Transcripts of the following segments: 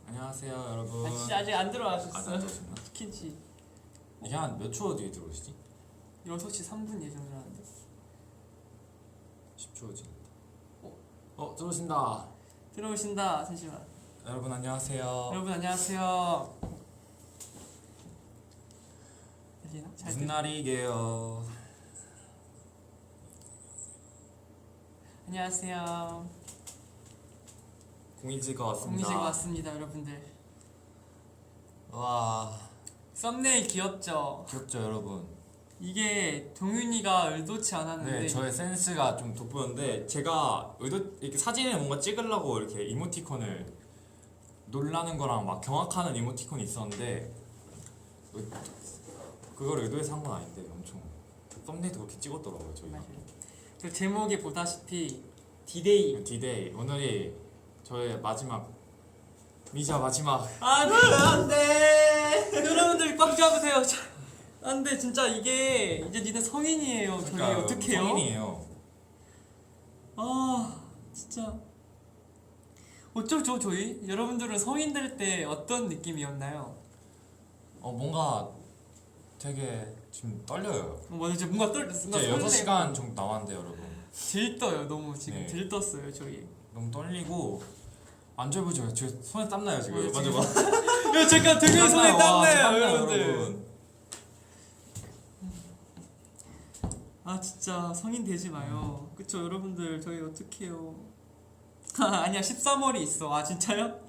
안녕하세요 여러분. 아직 안 들어가셨어요? 안 들어오셨나? 키치 이게 한 몇 초 뒤에 들어오시지? 6시 3분 예정이라는데 10초 지났다. 들어오신다. 들어오신다. 잠시만. 여러분 안녕하세요. 여러분 안녕하세요. 들리나? 잘 무슨 날이게요? 안녕하세요. 공이지가 왔습니다. 공미지가 왔습니다 여러분들. 와 썸네일 귀엽죠? 귀엽죠 여러분? 이게 동윤이가 의도치 않았는데 네 저의 센스가 좀 돋보였는데 제가 이렇게 사진을 뭔가 찍으려고 이렇게 이모티콘을 놀라는 거랑 막 경악하는 이모티콘이 있었는데 그걸 의도해서 한 건 아닌데 엄청 썸네일도 그렇게 찍었더라고요 저희가. 맞아요. 그 제목에 보다시피 디데이. 디데이 오늘이 저의 마지막 미자 마지막. 안돼 여러분들 꽉 잡으세요. 안돼 진짜 이게 이제 니네 성인이에요. 저희 그러니까 어떡해요? 성인이에요. 아 진짜 어쩌죠 저희? 여러분들은 성인 될 때 어떤 느낌이었나요? 뭔가 되게 지금 떨려요. 맞아 이제 뭔가 뭔가 이제 6시간 정도 남았는데 여러분 들떠요 너무 지금. 네. 들떴어요 저희. 너무 떨리고 만져보죠. 제 손에 땀나요 지금. 지금. 만져봐. 야 잠깐 등에 손에 땀나요 땀나요, 여러분들. 아 진짜 성인 되지 마요. 그쵸 여러분들 저희 어떡해요. 아니야 13월이 있어. 아 진짜요?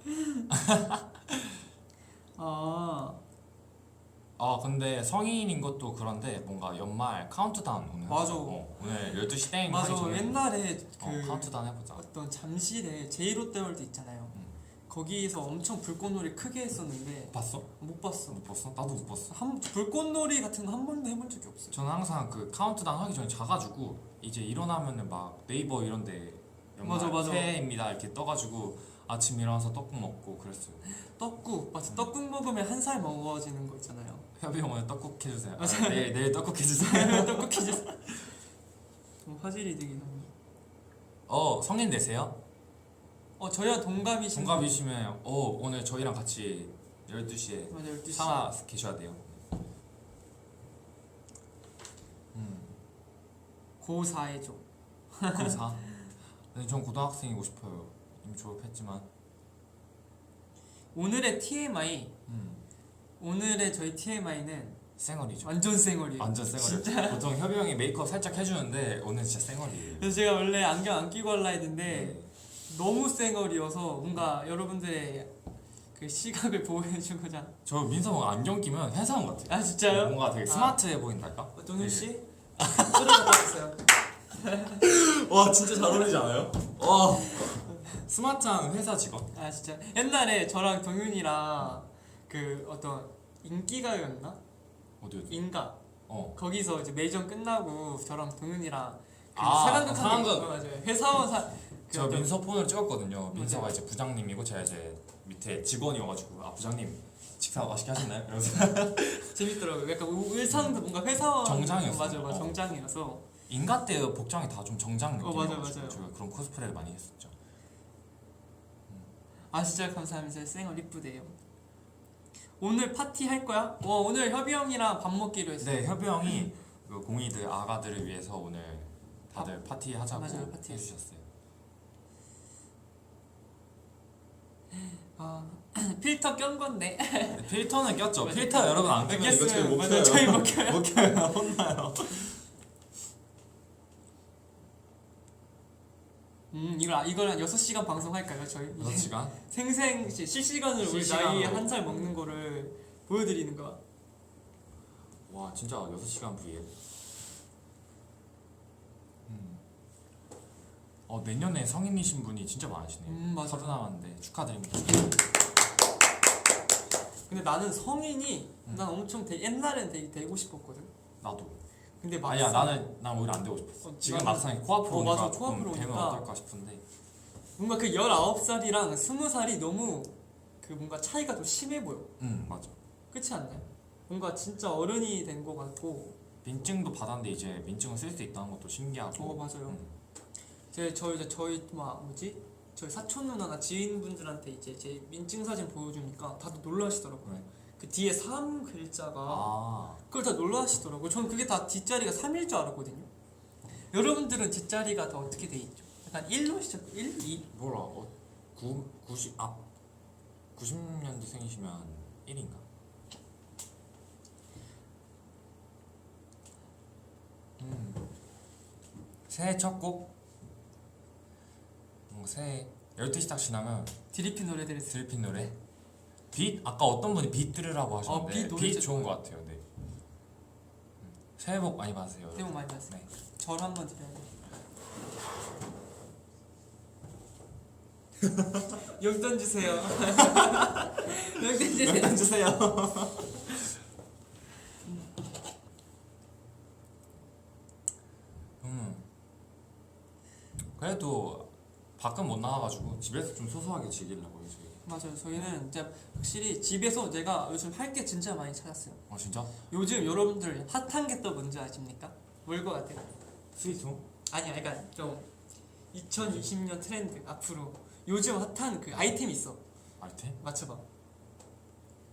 근데 성인인 것도 그런데 뭔가 연말 카운트다운 오늘 맞아. 오늘 12시 땡 맞아 하기 전에 옛날에 그 카운트다운 해보자. 어떤 잠실에 제이롯데월드 있잖아요. 거기에서 엄청 불꽃놀이 크게 했었는데 봤어? 못 봤어. 못 봤어? 나도 못 봤어. 불꽃놀이 같은 거 한 번도 해본 적이 없어요. 저는 항상 그 카운트다운 하기 전에 자가지고 이제 일어나면은 막 네이버 이런데 연말 맞아. 새해입니다 이렇게 떠가지고 아침 일어나서 떡국 먹고 그랬어요. 떡국 맞아. 떡국 먹으면 한 살 먹어지는 거 있잖아요. 협이 형 오늘 떡국 해주세요. 맞아요. 내일 떡국 해주세요. 떡국 퀴즈. 화질이 되게. 성인 되세요? 저희와 동갑이신. 동갑이시면 오늘 저희랑 같이 12시에 맞아 12시. 살아 계셔야 돼요. 고4애죠. 고4? 근데 전 고등학생이고 싶어요. 이미 졸업했지만. 오늘의 TMI. 음, 오늘의 저희 TMI는 쌩얼이죠. 완전 쌩얼이에요. 완전 쌩얼이에요. 보통 협이 형이 메이크업 살짝 해주는데 오늘 진짜 쌩얼이에요. 그래서 제가 원래 안경 안 끼고 할라 했는데 네. 너무 쌩얼이어서 뭔가 여러분들의 그 시각을 보호해주고자. 저 민서 뭔가 안경 끼면 회사원 같아요. 아 진짜요? 뭔가 되게 스마트해 보인달까? 동윤 씨? 소리 잡아주세요. 와 진짜 잘 어울리지 않아요? 와 스마트한 회사 직원. 아 진짜 옛날에 저랑 동윤이랑 그 어떤 인기가요였나? 어디였지? 인가 거기서 이제 매점 끝나고 저랑 동윤이랑 그 상황극. 상황극 맞아요. 회사원 저 어떤- 민서 폰을 찍었거든요. 민서가 맞아요. 이제 부장님이고 제가 이제 밑에 직원이어가지고 부장님 식사 맛있게 하셨나요? 이러면서 재밌더라고요. 약간 의상도 뭔가 회사원 정장이었어요. 맞아 정장이어서. 인가 때 복장이 다 좀 정장 느낌이어가지고 맞아요. 저희가 그런 코스프레를 많이 했었죠. 아 진짜 감사합니다. 쌩얼 이쁘대요. 오늘 파티 할 거야? 오늘 협이 형이랑 밥 먹기로 했어요. 네 협이 형이 그 공이들 아가들을 위해서 오늘 다들 파티 하자고 맞아요, 파티. 해주셨어요. 필터 껴 건데. 네, 필터는 꼈죠. 맞아요. 필터 여러분 안 끼면 이거 저희 못 맞아요. 켜요. 저희 못 켜요. 못 켜요. 혼나요. 이걸 한 6시간 방송할까요? 저희 6시간? 생생 실시간으로 우리 실시간으로. 나이 한 살 먹는 거를 보여드리는 거야. 와 진짜 6시간 V에 내년에 성인이신 분이 진짜 많으시네요. 맞아. 30 남았는데 축하드립니다. 근데 나는 성인이 난 엄청 옛날엔 되게 되고 싶었거든. 나도. 근데 아니야 난 오히려 안 되고 싶었어. 지금 나는- 막상 코앞으로 오니까 맞아, 조금 코앞으로 되면 오니까. 어떨까 싶은데 뭔가 그 19살이랑 20살이 너무 그 뭔가 차이가 좀 심해 보여. 맞아. 그렇지 않나요? 뭔가 진짜 어른이 된 것 같고. 민증도 받았는데 이제 민증을 쓸 수 있다는 것도 신기하고 맞아요. 저희 뭐지? 저희 사촌 누나나 지인분들한테 이제 제 민증 사진 보여주니까 다들 놀라시더라고요. 네. 그 뒤에 3 글자가 아 그걸 다 놀라시더라고요. 저는 그게 다 뒷자리가 3일 줄 알았거든요. 여러분들은 뒷자리가 다 어떻게 돼 있죠? 약간 1로 시작, 1, 2? 뭐라 90년대생이시면 1인가? 새해 첫 곡? 뭔가 새해 12시 딱 지나면 드리핀 노래들이 드리핀 노래? 빛? 아까 어떤 분이 빛 들으라고 하셨는데 빛 노래 빛 진짜 좋은 것 같아요. 네. 새해 복 많이 받으세요. 여러분. 새해 복 많이 받으세요. 네. 절 한번 드려야 돼. 용돈 주세요. 용돈 주세요. 용돈 주세요. 그래도 밖은 못 나가가지고 집에서 좀 소소하게 즐기려고요 저희. 맞아요. 저희는 이제 확실히 집에서 제가 요즘 할 게 진짜 많이 찾았어요. 진짜? 요즘 여러분들 핫한 게 또 뭔지 아십니까? 뭘 것 같아요? 스위트홈? 아니야, 약간 좀 2020년 트렌드 앞으로 요즘 핫한 그 아이템 있어. 아이템? 맞춰봐.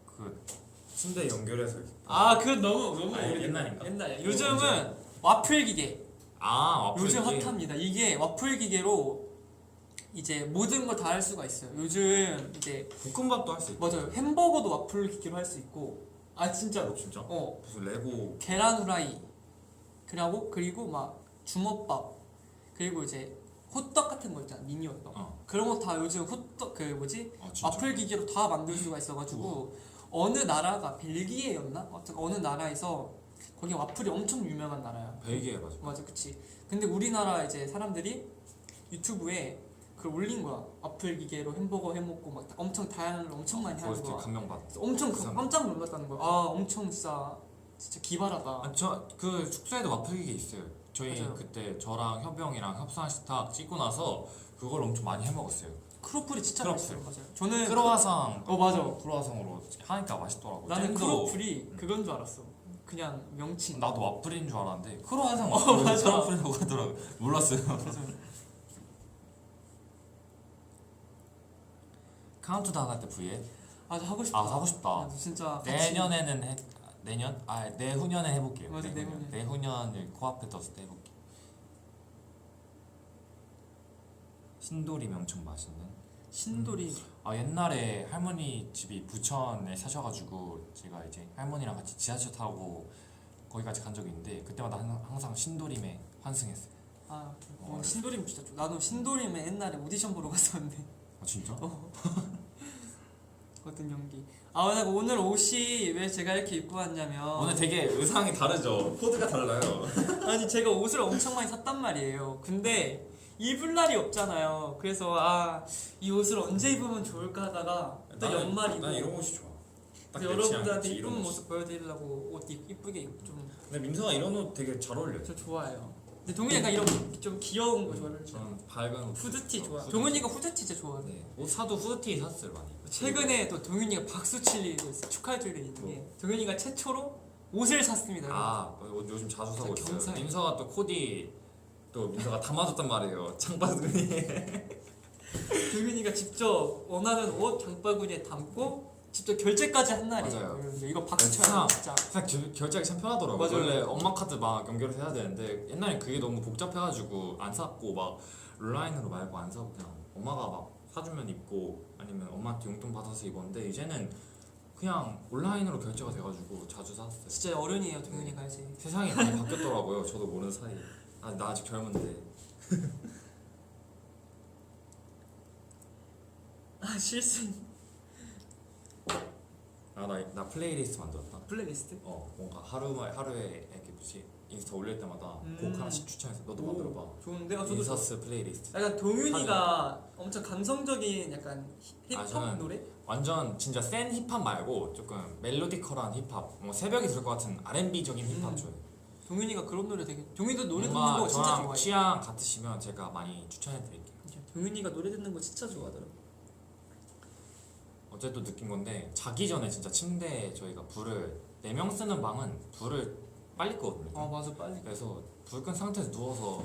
그 침대 연결해서 아, 그건 너무 아, 옛날인가? 옛날이야. 요즘은 와플 기계. 와플 요즘 기계. 핫합니다. 이게 와플 기계로 이제 모든 걸 다 할 수가 있어요. 요즘 이제 볶음밥도 할 수 있고. 맞아요. 햄버거도 와플 기계로 할 수 있고. 아 진짜로. 진짜? 어. 무슨 레고. 계란 후라이. 그리고 막 주먹밥. 그리고 이제 호떡 같은 거 있잖아. 미니 호떡. 그런 거 다 요즘 호떡 그 뭐지? 진짜? 와플 기계로 다 만들 수가 있어가지고 어느 나라가 벨기에였나? 어느 나라에서 거기 와플이 엄청 유명한 나라야. 벨기에 맞아. 맞아, 그치. 근데 우리나라 이제 사람들이 유튜브에 그걸 올린 거야. 와플 기계로 햄버거 해먹고 막 엄청 다양한 걸 엄청 많이 하는 그거 거야. 감명받았어. 엄청 그 사람. 깜짝 놀랐다는 거야. 아, 엄청 진짜 기발하다. 저그 숙소에도 와플 기계 있어요. 저희 맞아요. 그때 저랑 협영이랑 협상 식탁 찍고 나서 그걸 엄청 많이 해 먹었어요. 크로플이 진짜 크로플. 맛있어요. 맞아요. 저는 크로와상. 맞아. 크로와상으로 하니까 맛있더라고. 나는 잼도- 크로플이 그건 줄 알았어. 그냥 명칭. 나도 와플인 줄 알았는데 크로와상 맞아. 크로플이라고 하더라고. 몰랐어요. 맞아요. 카운트다운 할 때 V에 하고 싶다. 하고 싶다. 나도 진짜 같이- 내년에는 내년? 내후년에 해볼게요. 맞아, 내후년. 내후년을 코앞에 뒀을 때 해볼게. 신도림이 엄청 맛있는. 신돌이. 옛날에 할머니 집이 부천에 사셔가지고 제가 이제 할머니랑 같이 지하철 타고 거기까지 간 적이 있는데 그때마다 항상 신도림에 환승했어요. 신도림 진짜 좋아. 나도 신도림에 옛날에 오디션 보러 갔었는데. 진짜? 어떤 연기. 내가 오늘 옷이 왜 제가 이렇게 입고 왔냐면 오늘 되게 의상이 다르죠. 코드가 달라요. 아니 제가 옷을 엄청 많이 샀단 말이에요. 근데 입을 날이 없잖아요. 그래서 이 옷을 언제 입으면 좋을까 하다가 또 연말이고 난 이런 옷이 좋아. 딱 그래서 내 여러분들한테 취향이지, 이쁜 이런 모습 보여드리려고 옷 이쁘게 좀 근데 민서가 이런 옷 되게 잘 어울려. 저 좋아해요. 근데 동훈이 약간 이런 좀 귀여운 거 좋아해요. 저는 밝은 옷. 후드티 좋아. 동훈이가 후드티 진짜 좋아해. 네. 옷 사도 후드티 샀어요 많이. 최근에 또 동윤이가 박수 칠 일이 있어요. 축하해 줄 일이 있는 게 동윤이가 최초로 옷을 샀습니다. 옷 요즘 자주 사고 진짜 있어요. 경사해. 민서가 또 코디 또 민서가 담아줬단 말이에요. 장바구니에. 동윤이가 직접 원하는 옷 장바구니에 담고 직접 결제까지 한 날이에요. 맞아요. 여러분들. 이거 박수 쳐야 돼 진짜. 그냥 결제하기 참 편하더라고. 맞아요. 원래 엄마 카드 막 연결해서 해야 되는데 옛날에 그게 너무 복잡해가지고 안 샀고 막 온라인으로 말고 안 사고 그냥 엄마가 막 사주면 입고 아니면 엄마한테 용돈 받아서 입었는데 이제는 그냥 온라인으로 결제가 돼가지고 자주 샀어요. 진짜 어른이에요 동윤이가 이제. 세상이 많이 바뀌었더라고요. 저도 모르는 사이에. 나 아직 젊은데. 실수. 나 플레이리스트 만들었다. 플레이리스트? 뭔가 하루에 이렇게 뭐지 인스타 올릴 때마다 곡 하나씩 추천해서 너도 오, 만들어봐. 좋은데? 저도 인서스 플레이리스트. 약간 동윤이가 엄청 감성적인 약간 힙합 저는 노래? 완전 진짜 센 힙합 말고 조금 멜로디컬한 힙합, 새벽이 들 것 같은 R&B적인 힙합 좋아해. 동윤이가 그런 노래 되게. 동윤이도 노래 듣는 뭔가 거 진짜 저랑 좋아해. 취향 같으시면 제가 많이 추천해드릴게요. 동윤이가 노래 듣는 거 진짜 좋아하더라고. 어제 또 느낀 건데 자기 전에 진짜 침대에 저희가 불을 4명 쓰는 방은 불을 빨리 끄거든요. 맞아 빨리. 그래서 불 끈 상태에서 누워서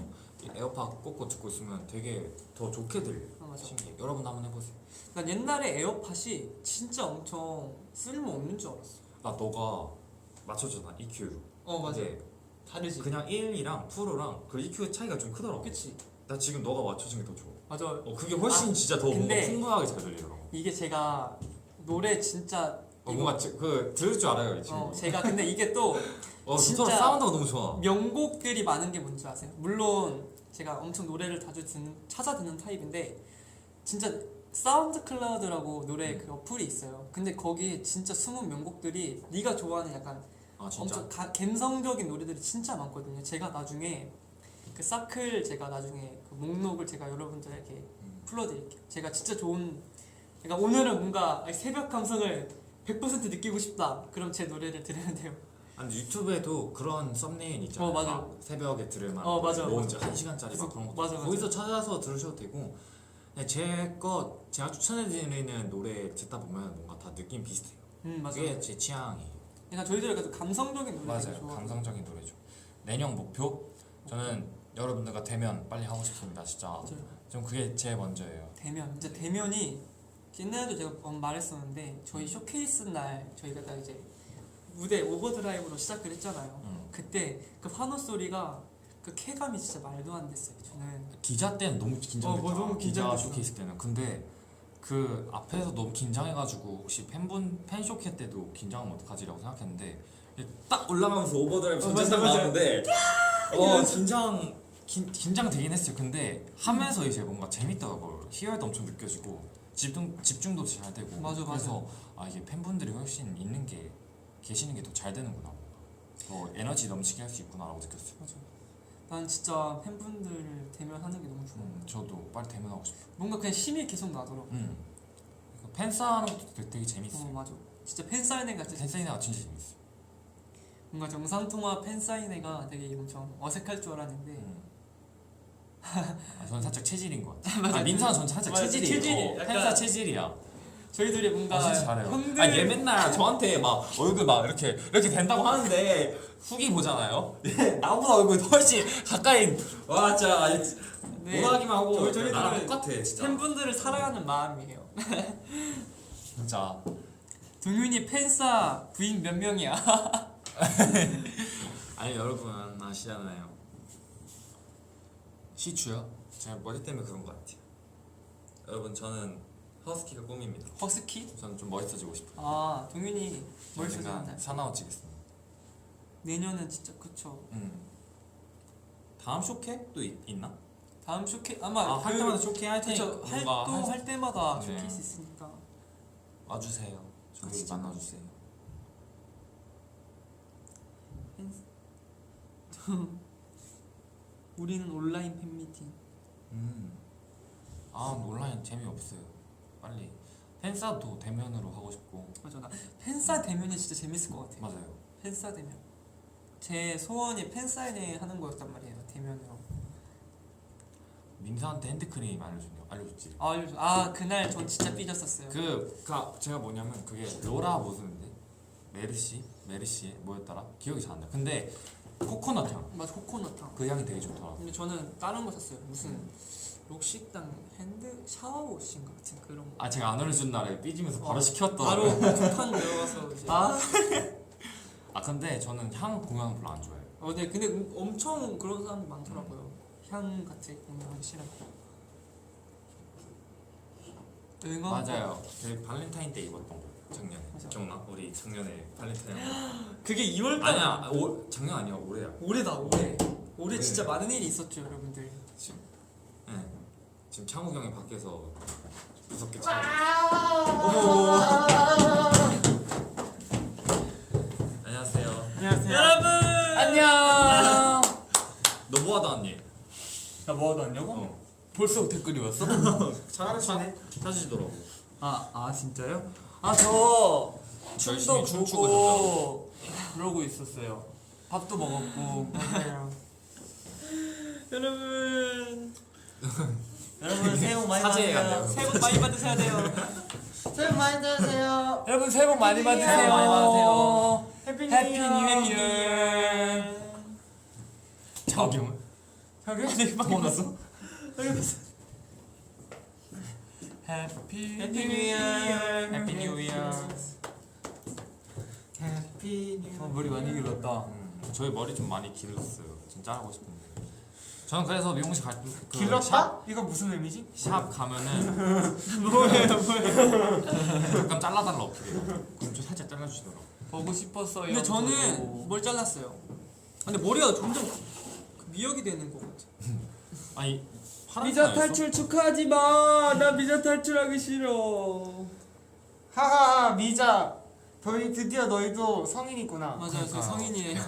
에어팟 꽂고 듣고 있으면 되게 더 좋게 들려. 맞아. 신기해. 여러분 한번 해보세요. 난 옛날에 에어팟이 진짜 엄청 쓸모 없는 줄 알았어. 나 너가 맞춰주잖아 EQ. 맞아. 근데 다르지. 그냥 1이랑 프로랑 그 EQ 차이가 좀 크더라고. 그치. 나 지금 너가 맞춰준 게 더 좋아. 맞아. 그게 훨씬 진짜 더 뭔가 근데 풍부하게 잘 들리더라고. 이게 제가 노래 진짜 뭔가 그 들을 줄 알아요 이 친구. 제가 근데 이게 또 진짜 진짜 사운드가 너무 좋아. 명곡들이 많은 게 뭔지 아세요? 물론 제가 엄청 노래를 자주 찾아 듣는 타입인데 진짜 사운드 클라우드라고 노래 그 어플이 있어요. 근데 거기에 진짜 숨은 명곡들이 네가 좋아하는 약간 아 진짜? 엄청 감성적인 노래들이 진짜 많거든요. 제가 나중에 그 사클 제가 나중에 그 목록을 제가 여러분들에게 풀어드릴게요. 제가 진짜 좋은 그러니까 오늘은 뭔가 새벽 감성을 100% 느끼고 싶다. 그럼 제 노래를 들으면 돼요. 아니 유튜브에도 그런 썸네일 있잖아요. 맞아. 막 새벽에 들을 만한 맞아, 뭐 맞아. 이제 1시간짜리 막 그런 거 맞아. 거기서 찾아서 들으셔도 되고 그냥 제가 추천해드리는 노래 듣다 보면 뭔가 다 느낌 비슷해요. 맞아. 그게 제 취향이에요. 그러니까 저희들이 그래도 감성적인 노래 되게 맞아요. 좋아. 감성적인 노래죠. 내년 목표? 저는 여러분들과 대면 빨리 하고 싶습니다. 진짜 맞아요. 좀 그게 제일 먼저예요. 대면 진짜 대면이 옛날에도 제가 말했었는데 저희 쇼케이스 날 저희가 딱 이제 무대 오버드라이브로 시작을 했잖아요. 그때 그 환호 소리가 그 쾌감이 진짜 말도 안 됐어요. 저는 기자 때는 너무 긴장됐다. 너무 기자 긴장됐어. 쇼케이스 때는. 근데 그 앞에서 너무 긴장해가지고 혹시 팬 쇼케 때도 긴장하면 어떡하지라고 생각했는데 딱 올라가면서 오버드라이브 전체상 맞아. 나왔는데 긴장되긴 했어요. 근데 하면서 이제 뭔가 재밌더라고요. 희열도 엄청 느껴지고 집중도 잘 되고. 맞아. 그래서 이게 팬분들이 훨씬 계시는 게 더 잘 되는구나. 더 에너지 넘치게 할 수 있구나라고 느꼈어요. 맞아. 난 진짜 팬분들 대면하는 게 너무 좋아. 저도 빨리 대면하고 싶어요. 뭔가 그냥 힘이 계속 나더라고. 팬싸는 것도 되게 재밌어요. 맞아. 진짜 팬사인회가 진짜 팬사인회가 진짜 재밌어요. 뭔가 정상통화 팬사인회가 되게 엄청 어색할 줄 알았는데 저는 살짝 체질인 것 같아요. 맞아. 민서는 전 살짝 맞아, 체질이에요. 체질이 약간- 팬싸 체질이야. 저희들이 뭔가 진짜 잘해요. 형들 얘 맨날 저한테 막 얼굴 막 이렇게 된다고 하는데 후기 보잖아요. 얘 나보다 얼굴 훨씬 가까이 와 진짜 네. 못하기만 하고 저희들은 나랑 똑같아 진짜. 팬분들을 사랑하는 마음이에요. 진짜. 동윤이 팬싸 부인 몇 명이야? 아니 여러분 아시잖아요. 시추요? 제가 머리 때문에 그런 것 같아요. 여러분 저는 허스키가 꿈입니다. 허스키? 저는 좀 멋있어지고 싶어요. 동윤이 멋있어진다. 언젠간 사나워 지겠습니다. 내년은 진짜 그쵸. 다음 쇼케 또 있나? 다음 쇼케 아마 할 때마다 쇼케 할 테니까 그쵸. 뭔가 활동할 때마다 네. 쇼케이스 있으니까. 와주세요. 저희 진짜. 만나주세요. 우리는 온라인 팬미팅. 온라인 재미없어요. 빨리 팬싸도 대면으로 하고 싶고. 맞아 나 팬싸 대면이 진짜 재밌을 것 같아. 맞아요. 팬싸 대면. 제 소원이 팬사인회 하는 거였단 말이에요. 대면으로. 민서한테 핸드크림 알려줬지. 그날 전 진짜 삐졌었어요. 제가 뭐냐면 그게 로라 무슨인데 메르시의 뭐였더라? 기억이 잘 안 나. 근데 코코넛 향. 맞아 코코넛 향. 그 향이 되게 좋더라고. 근데 저는 다른 거 샀어요. 무슨 록식당 핸드 샤워워시인가 같은 그런 거. 제가 안 알려준 날에 삐지면서 바로 시켰던. 바로 북한 들어가서 이제. 근데 저는 향 공연 별로 안 좋아해요. 네 근데 엄청 그런 사람 많더라고요. 향 같이 공유하기 싫어요. 맞아요. 그 발렌타인 때 입었던 거 작년에. 맞아. 기억나? 우리 작년에 발렌타인. 그게 2월달. 아니야. 작년 아니야. 올해야. 올해다 올해. 올해 올해. 진짜 많은 일이 있었죠 여러분들. 지금 창욱 형이 밖에서 무섭게 차. 안녕하세요. 안녕하세요. 여러분 안녕. 너 뭐 하다 왔니? 나 뭐 하다 왔냐고? 벌써 댓글이 왔어? 잘하시네. 찾으시더라고. 진짜요? 저 춤도 열심히 춤추고 추고 그러고 있었어요. 밥도 먹었고. 맞아요. 여러분 새해 복 많이 사죄해야 받으세요. 돼요. 새해 복 많이 받으셔야 돼요. 새해 복 많이 받으세요. 여러분 새해 복 많이 받으세요. 새해 복 많이 받으세요. 해피 뉴 이어. 적용. 되게 도망갔어? 해피 뉴 이어. 해피 뉴 이어. 해피 뉴 머리 많이 길렀다. 저희 머리 좀 많이 길렀어요. 진짜 하고 싶은데. 저는 그래서 미용실 갈 그 길렀다? 이거 무슨 의미지? 샵 가면은 뭐예요? 잠깐 잘라달라 어필해요. 그럼 좀 살짝 잘라주시더라고. 보고 싶었어요. 근데 저는 뭘 잘랐어요. 근데 머리가 점점 미역이 되는 것 같아. 아니 미자 탈출 축하하지 마. 나 미자 탈출하기 싫어. 하하하 미자 저희 드디어 너희도 성인이구나. 맞아요, 그러니까. 저 성인이에요.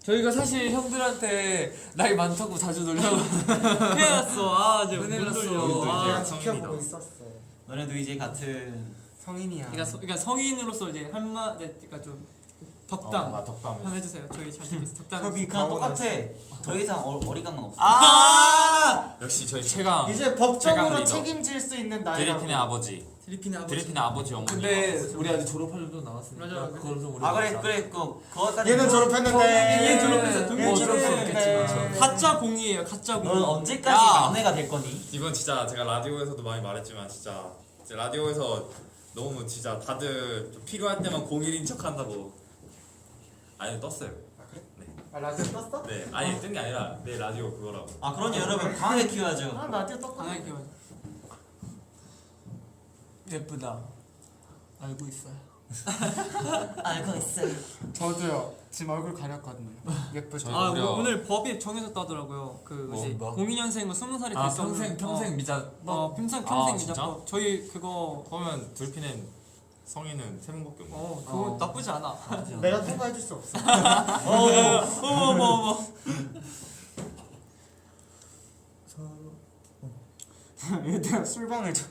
저희가 사실 형들한테 나이 많다고 자주 놀려고. 큰일 났어. 아, 이제 큰일 못 났어. 돌려. 우리도 아, 이제 내가 성인이다. 지켜보고 있었어. 너네도 이제 같은 성인이야. 그러니까 성인으로서 이제 그러니까 좀 덕담 덕담. 한번 해주세요. 저희 잘 듣겠습니다. 덕담. 협의 그냥 가오나. 똑같아. 더 이상 어리광은 없어. 아 역시 저희 최강 이제 최강 법적으로 리더. 책임질 수 있는 나이라고. 드리핀의 아버지. 드리핀의 아버지. 드리핀의 아버지 어머니. 근데 우리 아직 졸업할 일도 남았으니까. 맞아. 그걸 좀 우리. 아 그래 그거까지. 얘는 졸업했는데. 얘 졸업했어. 동네 얘 졸업했겠지. 졸업했는데. 가짜 공이에요. 가짜 공. 넌 언제까지 야. 막내가 될 거니? 이건 진짜 제가 라디오에서도 많이 말했지만 진짜 이제 라디오에서 너무 진짜 다들 좀 필요할 때만 01인 척한다고. 아니 떴어요. 아 라디오 떴어? 네, 아니 뜬 게 아니라 내 라디오 그거라고. 아 그러니 여러분 강하게 키워야죠. 아 라디오 떴거든. 강하게 키워. 예쁘다. 알고 있어요. 알고 있어요. 저도요. 지금 얼굴 가렸거든요. 예쁘죠. 저희- 아 무려- 오늘 법이 정해졌다더라고요. 그 뭐, 이제 뭐? 02년생은 20살이 아 됐으면 평생 미자. 평생 아, 미자. 진짜? 저희 그거 그러면 둘피는 성인은 3명밖에 없네. 그거 나쁘지 않아. 내가 통과해줄 수 없어. 어머. 얘들아 술방을 줘.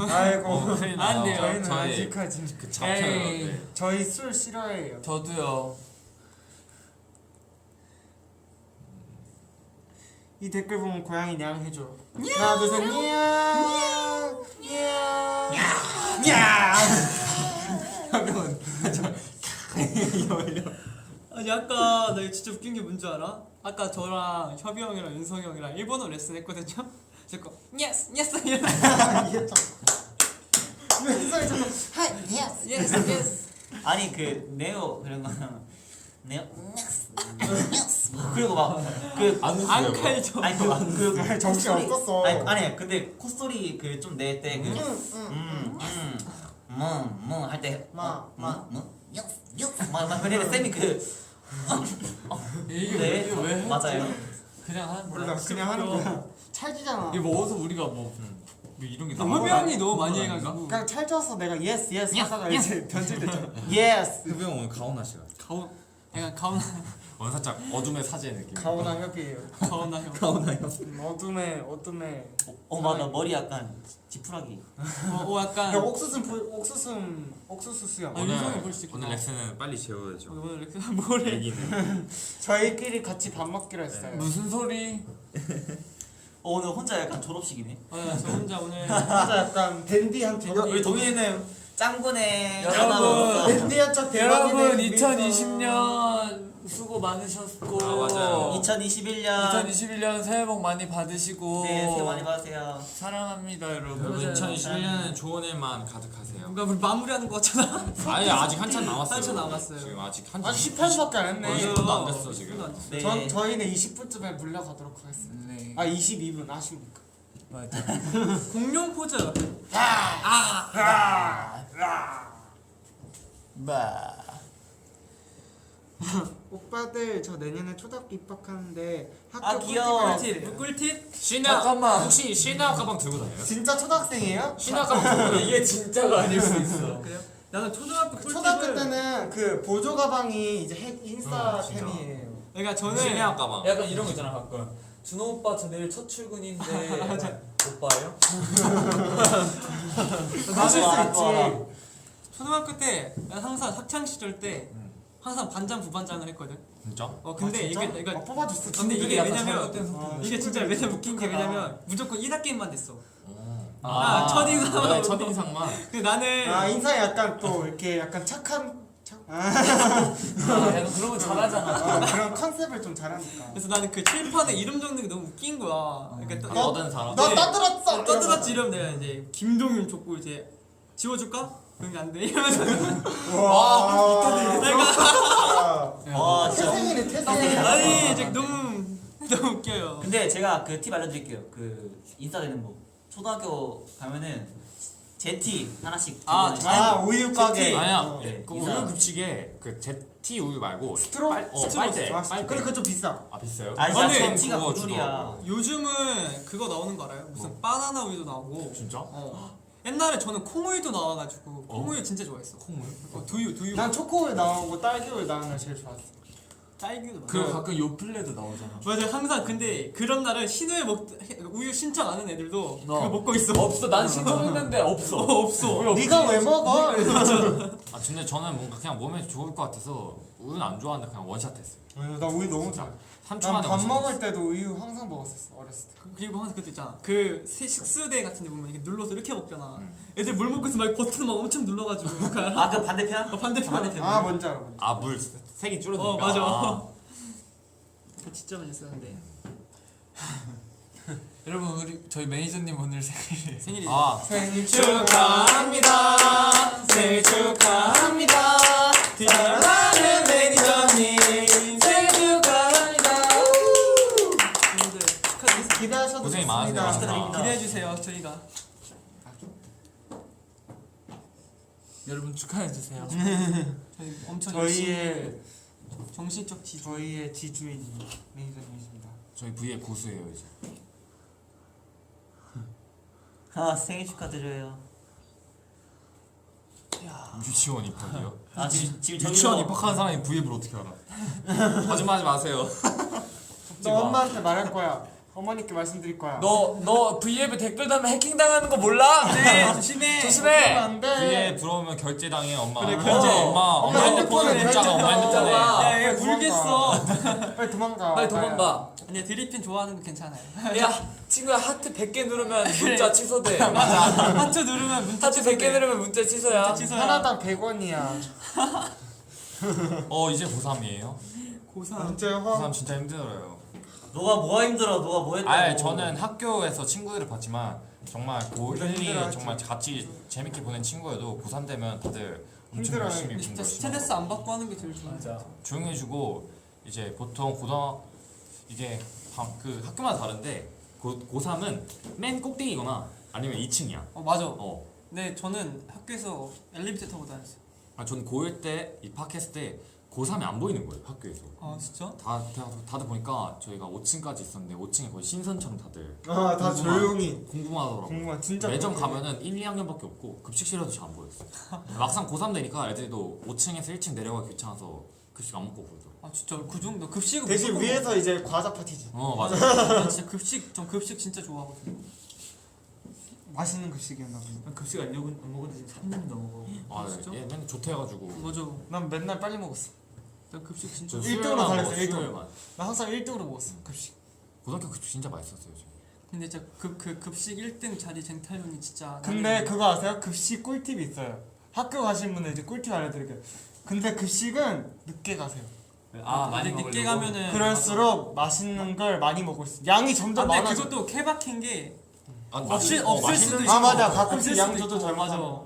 아이고. 큰일 안 나요. 돼요. 저희는 저희 아직까지. 그 잡혀요. 에이. 네. 저희 술 싫어해요. 저도요. 이 댓글 보면 고양이 냥 해줘. 하나 둘 셋. 냥. 냥. 냥. 아니 아까 나 이거 진짜 웃긴 게 뭔지 알아? 아까 저랑 협이 형이랑 윤성이 형이랑 일본어 레슨 했거든요. 제가 예스 예스 이해했다. 왼손에 저거 하이 예스. 예스 예스. 아니 그 네오 그런 거는 네오 그리고 막그 안 칼죠. 아니 그 정신 콧소리- 없었어. 아니 근데 콧소리 그 좀 낼 때 그 할때 막 그래 쌤이 그 이게 왜 맞아요. 그냥 하는 거야. 몰라 그냥 하는 거야. 찰지잖아. 이게 먹어서 우리가 뭐 이런 게 협이 형이 너무 많이 해가지고 그냥 찰져서 내가 예스 예스 하다가 이제 변질됐잖아. 예스. 흡형 오늘 가오나 씨가 약간 가오나 오늘 살짝 어둠의 사제 느낌. 가오나 협이에요. 가오나 형. 어둠에. 맞아 머리 약간 지푸라기. 약간 야 옥수수 수염. 아니, 윤성이 볼 수 있구나. 오늘 렉스는 빨리 재워야죠. 오늘 이렇게 뭐래? 애기는 저희끼리 같이 밥 먹기로 했어요. 무슨 소리? 오늘 혼자 약간 졸업식이네. 저 혼자 오늘 진짜 약간 댄디한 척. 우리 동현이는 짱구네. 여러분. 댄디한 척 여러분 대박이네. 2020년 수고 많으셨고 아, 맞아요. 2021년 2021년 새해 복 많이 받으시고 네 새해 많이 받으세요. 사랑합니다 여러분. 여러분 2021년은 좋은 일만 가득하세요. 뭔가 우리 마무리하는 거 같잖아. 아니 아직 한참 남았어요. 한참 남았어요. 지금 아직 한 아직 18분밖에 안 했네. 20분도 안 됐어 지금. 10분도 안 됐어. 네. 저희는 20분쯤에 물러가도록 하겠습니다. 네. 아 22분 아십니까? 맞아. 공룡 포즈. 바. 오빠들 저 내년에 초등학교 입학하는데 학교 아, 귀여워. 꿀팁. 꿀팁? 신화 잠깐만. 혹시 신화 가방 들고 다녀요? 진짜 초등학생이에요? 신화 가방 들고 다녀요? 이게 진짜가 아닐 수 있어. 그래요? 나는 초등학교 꿀팁을 초등학교 때는 그 보조 가방이 이제 인싸 진짜. 템이에요. 그러니까 저는 신화 가방. 약간 이런 거 있잖아 가끔. 준호 오빠 저 내일 첫 출근인데 오빠예요? 하실 수 맞아. 있지. 초등학교 때 난 항상 학창 시절 때 항상 반장 부반장을 했거든. 진짜? 근데 진짜? 이게 아, 뽑아줬어. 근데 이게 약간 왜냐면 잘못된 선택. 이게 진짜 왜냐면 웃긴 게 왜냐면 무조건 1학기만 됐어. 아, 첫인상으로. 첫인상만. 근데 나는 아 인상이 약간 또 이렇게 약간 착한 척. 약간 그런 거 잘하잖아. 그런 컨셉을 좀 잘하니까. 그래서 나는 그 칠판에 이름 적는 게 너무 웃긴 거야. 그러니까 그 얻은 사람. 너 떠들었어. 떠들었지 이러면 내가 이제 김동윤 줬고 이제 지워줄까? 그런 게 안 돼. 이러면서 와. 와 진짜. 태생이네 태생. 아니 이제 너무 웃겨요. 근데 제가 그 팁 알려드릴게요. 그 인싸 되는 법. 초등학교 가면은 제티 하나씩. 아, 들고 우유 가게. 아니야. 네, 그 이상. 우유 급식에 그 제티 우유 말고 스트로? 빨대. 아, 빨대. 근데 그거 좀 비싸. 아 비싸요? 아니 아니, 진짜 제티가 그거 고졸이야. 주더라고. 요즘은 그거 나오는 거 알아요? 무슨 바나나 우유도 나오고. 진짜? 옛날에 저는 콩우유도 나와가지고 콩우유 진짜 좋아했어. 콩물? 두유. 난 초코우유 나오고 딸기우유 나오는 걸 제일 좋아했어. 딸기도 나와. 그리고 가끔 요플레도 나오잖아. 맞아 항상 근데 그런 날은 신우유 우유 신청 안 하는 애들도 그거 먹고 있어. 없어. 난 신청했는데 없어. 없어. 네가 왜 먹어? 아 근데 저는 뭔가 그냥 몸에 좋을 것 같아서 우유는 안 좋아하는데 그냥 원샷했어요. 나 우유 너무 좋아. 3초 난 만에 밥 원샷. 먹을 때도 우유 항상 먹었었어 어렸을 때. 그리고 항상 그때 있잖아. 그 식수대 같은 데 보면 이렇게 눌러서 이렇게 먹잖아. 응. 애들 물 먹고 있으면 막 버튼 막 엄청 눌러가지고. 아 그 반대편? 반대편. 아 뭔지 알아. 뭔지. 아물 색이 줄어드니까. 맞아. 아. 그거 진짜 많이 썼는데. 여러분 우리 저희 매니저님 오늘 생일. 생일이. 아 생일 축하합니다. 생일 축하합니다. 사랑하는 매니저님 생일 축하합니다. 여러분들 축하드립니다. 기대하셔도 고생이 좋습니다. 많으세요. 기대해 주세요. 저희가 여러분 축하해 주세요. 저희 엄청 열심히 저희의 정신적 지주. 저희의 지주인 매니저님이십니다. 저희 V의 고수예요 이제. 아 생일 축하드려요. 유치원 입학이요? 아 지금 유치원 입학하는 사람이 V앱을 어떻게 알아? 거짓말하지 마세요. 너 엄마한테 말할 거야. 어머니께 말씀드릴 거야. 너 V앱에 댓글 달면 해킹 당하는 거 몰라? 네, 조심해. 조심해. 안 돼. V에 들어오면 결제당해 엄마. 그래, 결제. 엄마 핸드폰을 결제 묻잖아 엄마 핸드폰에. 야, 야, 얘 울겠어. 빨리 도망가. 빨리 도망가. 아니야, 드리핀 좋아하는 거 괜찮아요. 야 친구야 하트 100개 누르면 문자 취소돼. 하트 누르면 문자 하트 100개 누르면 문자 취소야. 취소야. 하나당 100원이야. 이제 고3이에요? 고3. 진짜요? 고3 진짜 힘들어요. 너가 뭐가 힘들어? 너가 뭐 했다고? 아니 저는 학교에서 친구들을 봤지만 정말 고1, 힘들어하지. 정말 같이 재밌게 보낸 친구여도 고3 되면 다들 엄청 힘들어요. 열심히 진짜 공부 스트레스 안 받고 하는 게 제일 좋아. 맞아. 조용히 해주고 이제 보통 이게 그 학교마다 다른데 고3은 맨 꼭대기거나 아니면 2층이야. 맞아. 네, 저는 학교에서 엘리베이터 타고 다녔어요. 전 고1 때 입학했을 때 고3이 안 보이는 거예요 학교에서. 아, 진짜? 다들 보니까 저희가 5층까지 있었는데 5층에 거의 신선처럼 다들 다 조용히. 공부만 하더라고요. 공부만 진짜. 매점 그렇게. 가면은 1, 2학년밖에 없고 급식실에도 잘 안 보였어. 막상 고3 되니까 애들도 5층에서 1층 내려가기 귀찮아서 급식 안 먹고 그러더라고. 아, 진짜 그 정도 급식은 대신 무조건 위에서 이제 과자 파티지. 맞아. 먹어. 나 진짜 전 급식 진짜 좋아하거든요. 맛있는 급식이었나 보네. 급식 안 먹은 지 3년 넘어. 진짜? 얘 맨날 좋대해가지고. 맞아. 난 맨날 빨리 먹었어. 난 급식 진짜 저 일 좋아. 등으로 수요일만 잘했어, 먹어, 일 등. 수요일만. 나 항상 1등으로 먹었어. 급식. 고등학교 급식 진짜 맛있었어요. 저. 근데 진짜 그 급식 1등 자리 쟁탈론이 진짜 근데 그거 아세요? 급식 꿀팁이 있어요. 학교 가신 분은 이제 꿀팁 알려드릴게요. 근데 급식은 늦게 가세요. 많이 늦게 가면은 그럴수록 맛있는 걸 많이 먹을 수. 양이 점점 근데 많아져. 그것도 케바케인 게 맛있- 없을 맛있는- 수도 있고. 아 맞아. 없을 가끔씩 수도 양 조절 있고, 잘 맞아. 맞아.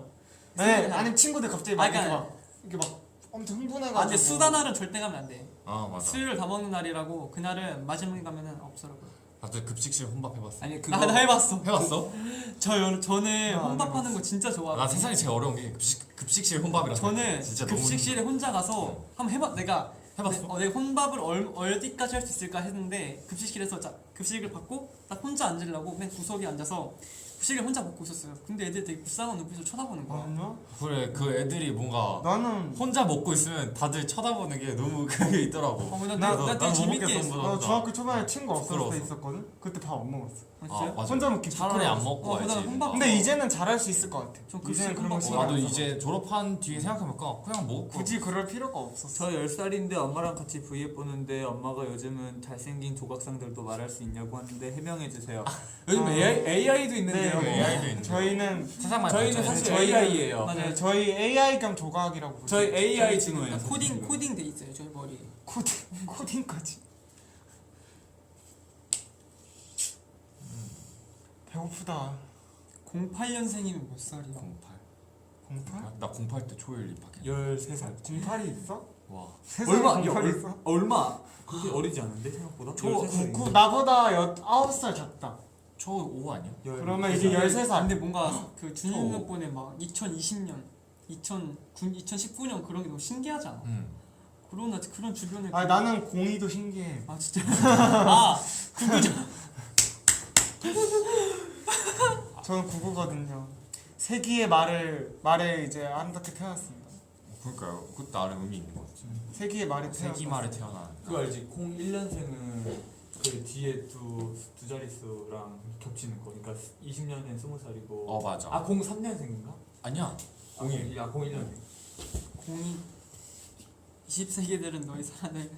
네. 아니면 친구들 갑자기 막 아, 이렇게 그러니까- 막 이게 막 엄청 흥분해가지고. 아 근데 수다날은 절대 가면 안 돼. 맞아. 수요일 다 먹는 날이라고 그날은 마지막에 가면은 없더라고요. 다들 급식실 혼밥 해봤어. 아니 그거 나 해봤어. 해봤어? 저는 안 혼밥하는 거 진짜 나 좋아하고. 세상에 제일 어려운 게 급식실 혼밥이라. 저는 진짜 급식실에 혼자 가서 한번 해봐. 내가 해봤어? 내가 혼밥을 어디까지 할 수 있을까 했는데 급식실에서 급식을 받고 딱 혼자 앉으려고 맨 구석에 앉아서 급식을 혼자 먹고 있었어요. 근데 애들 되게 불쌍한 눈빛으로 쳐다보는 거야. 아니요? 그래 그 애들이 뭔가 나는 혼자 먹고 있으면 다들 쳐다보는 게 너무 그게 있더라고. 나 되게 못 재밌게 먹겠어, 했어. 혼자. 나 중학교 초반에 친구 없었을 때 부끄러워서. 있었거든. 그때 밥 안 먹었어. 아, 진짜요? 맞아. 혼자 먹기 차라리 안 부끄러웠어. 먹고 그다음에 와야지. 혼밥- 근데 이제는 잘할 수 있을 것 같아. 전 급식 이제는 그런 거 혼밥 신경 안 나도 써서. 이제 졸업한 뒤에 생각해볼까 그냥 먹고. 굳이 그럴 필요가 없었어. 저 10살인데 엄마랑 같이 V앱 보는데 엄마가 요즘은 잘생긴 조각상들도 말할 수 있냐고 하는데 해명해 주세요. 요즘 AI도 있는데요. 네, AI고 AI도 있는데. 저희는 세상만 저희는 발전해. 사실 저희는- AI예요. 맞아요. 저희 AI 겸 조각이라고 보죠. 저희 AI 진호예요. 그러니까 코딩 돼 있어요 저희 머리. 코딩까지. 배고프다. 08년생이면 몇 살이야? 08. 08? 나 08 때 초일 입학했. 13살. 08이 있어? 와. 얼마? 08이 있어? 얼마? 그렇게 어리지 않은데 생각보다? 저 13살인가? 나보다 9살 작다. 초5 아니야? 그러면 이제 13살. 근데 뭔가 그 준영덕분에 막 2020년, 2019년 그런 게 너무 신기하지 않아? 그런 주변에 아 나는 02도 신기해. 아 진짜 아 저는 99거든요. 세기의 말에 이제 아름답게 태어났습니다. 그러니까요. 그것도 나름 의미 있는 것 같아. 세기의 말에 태어났. 세기 말에 태어난. 그거 알지? 01년생은 그 뒤에 두 자릿수랑 겹치는 거. 그러니까 20년엔 20살이고. 맞아. 아 03년생인가? 아니야. 01. 01년생. 02 20세기들은 너희 사랑을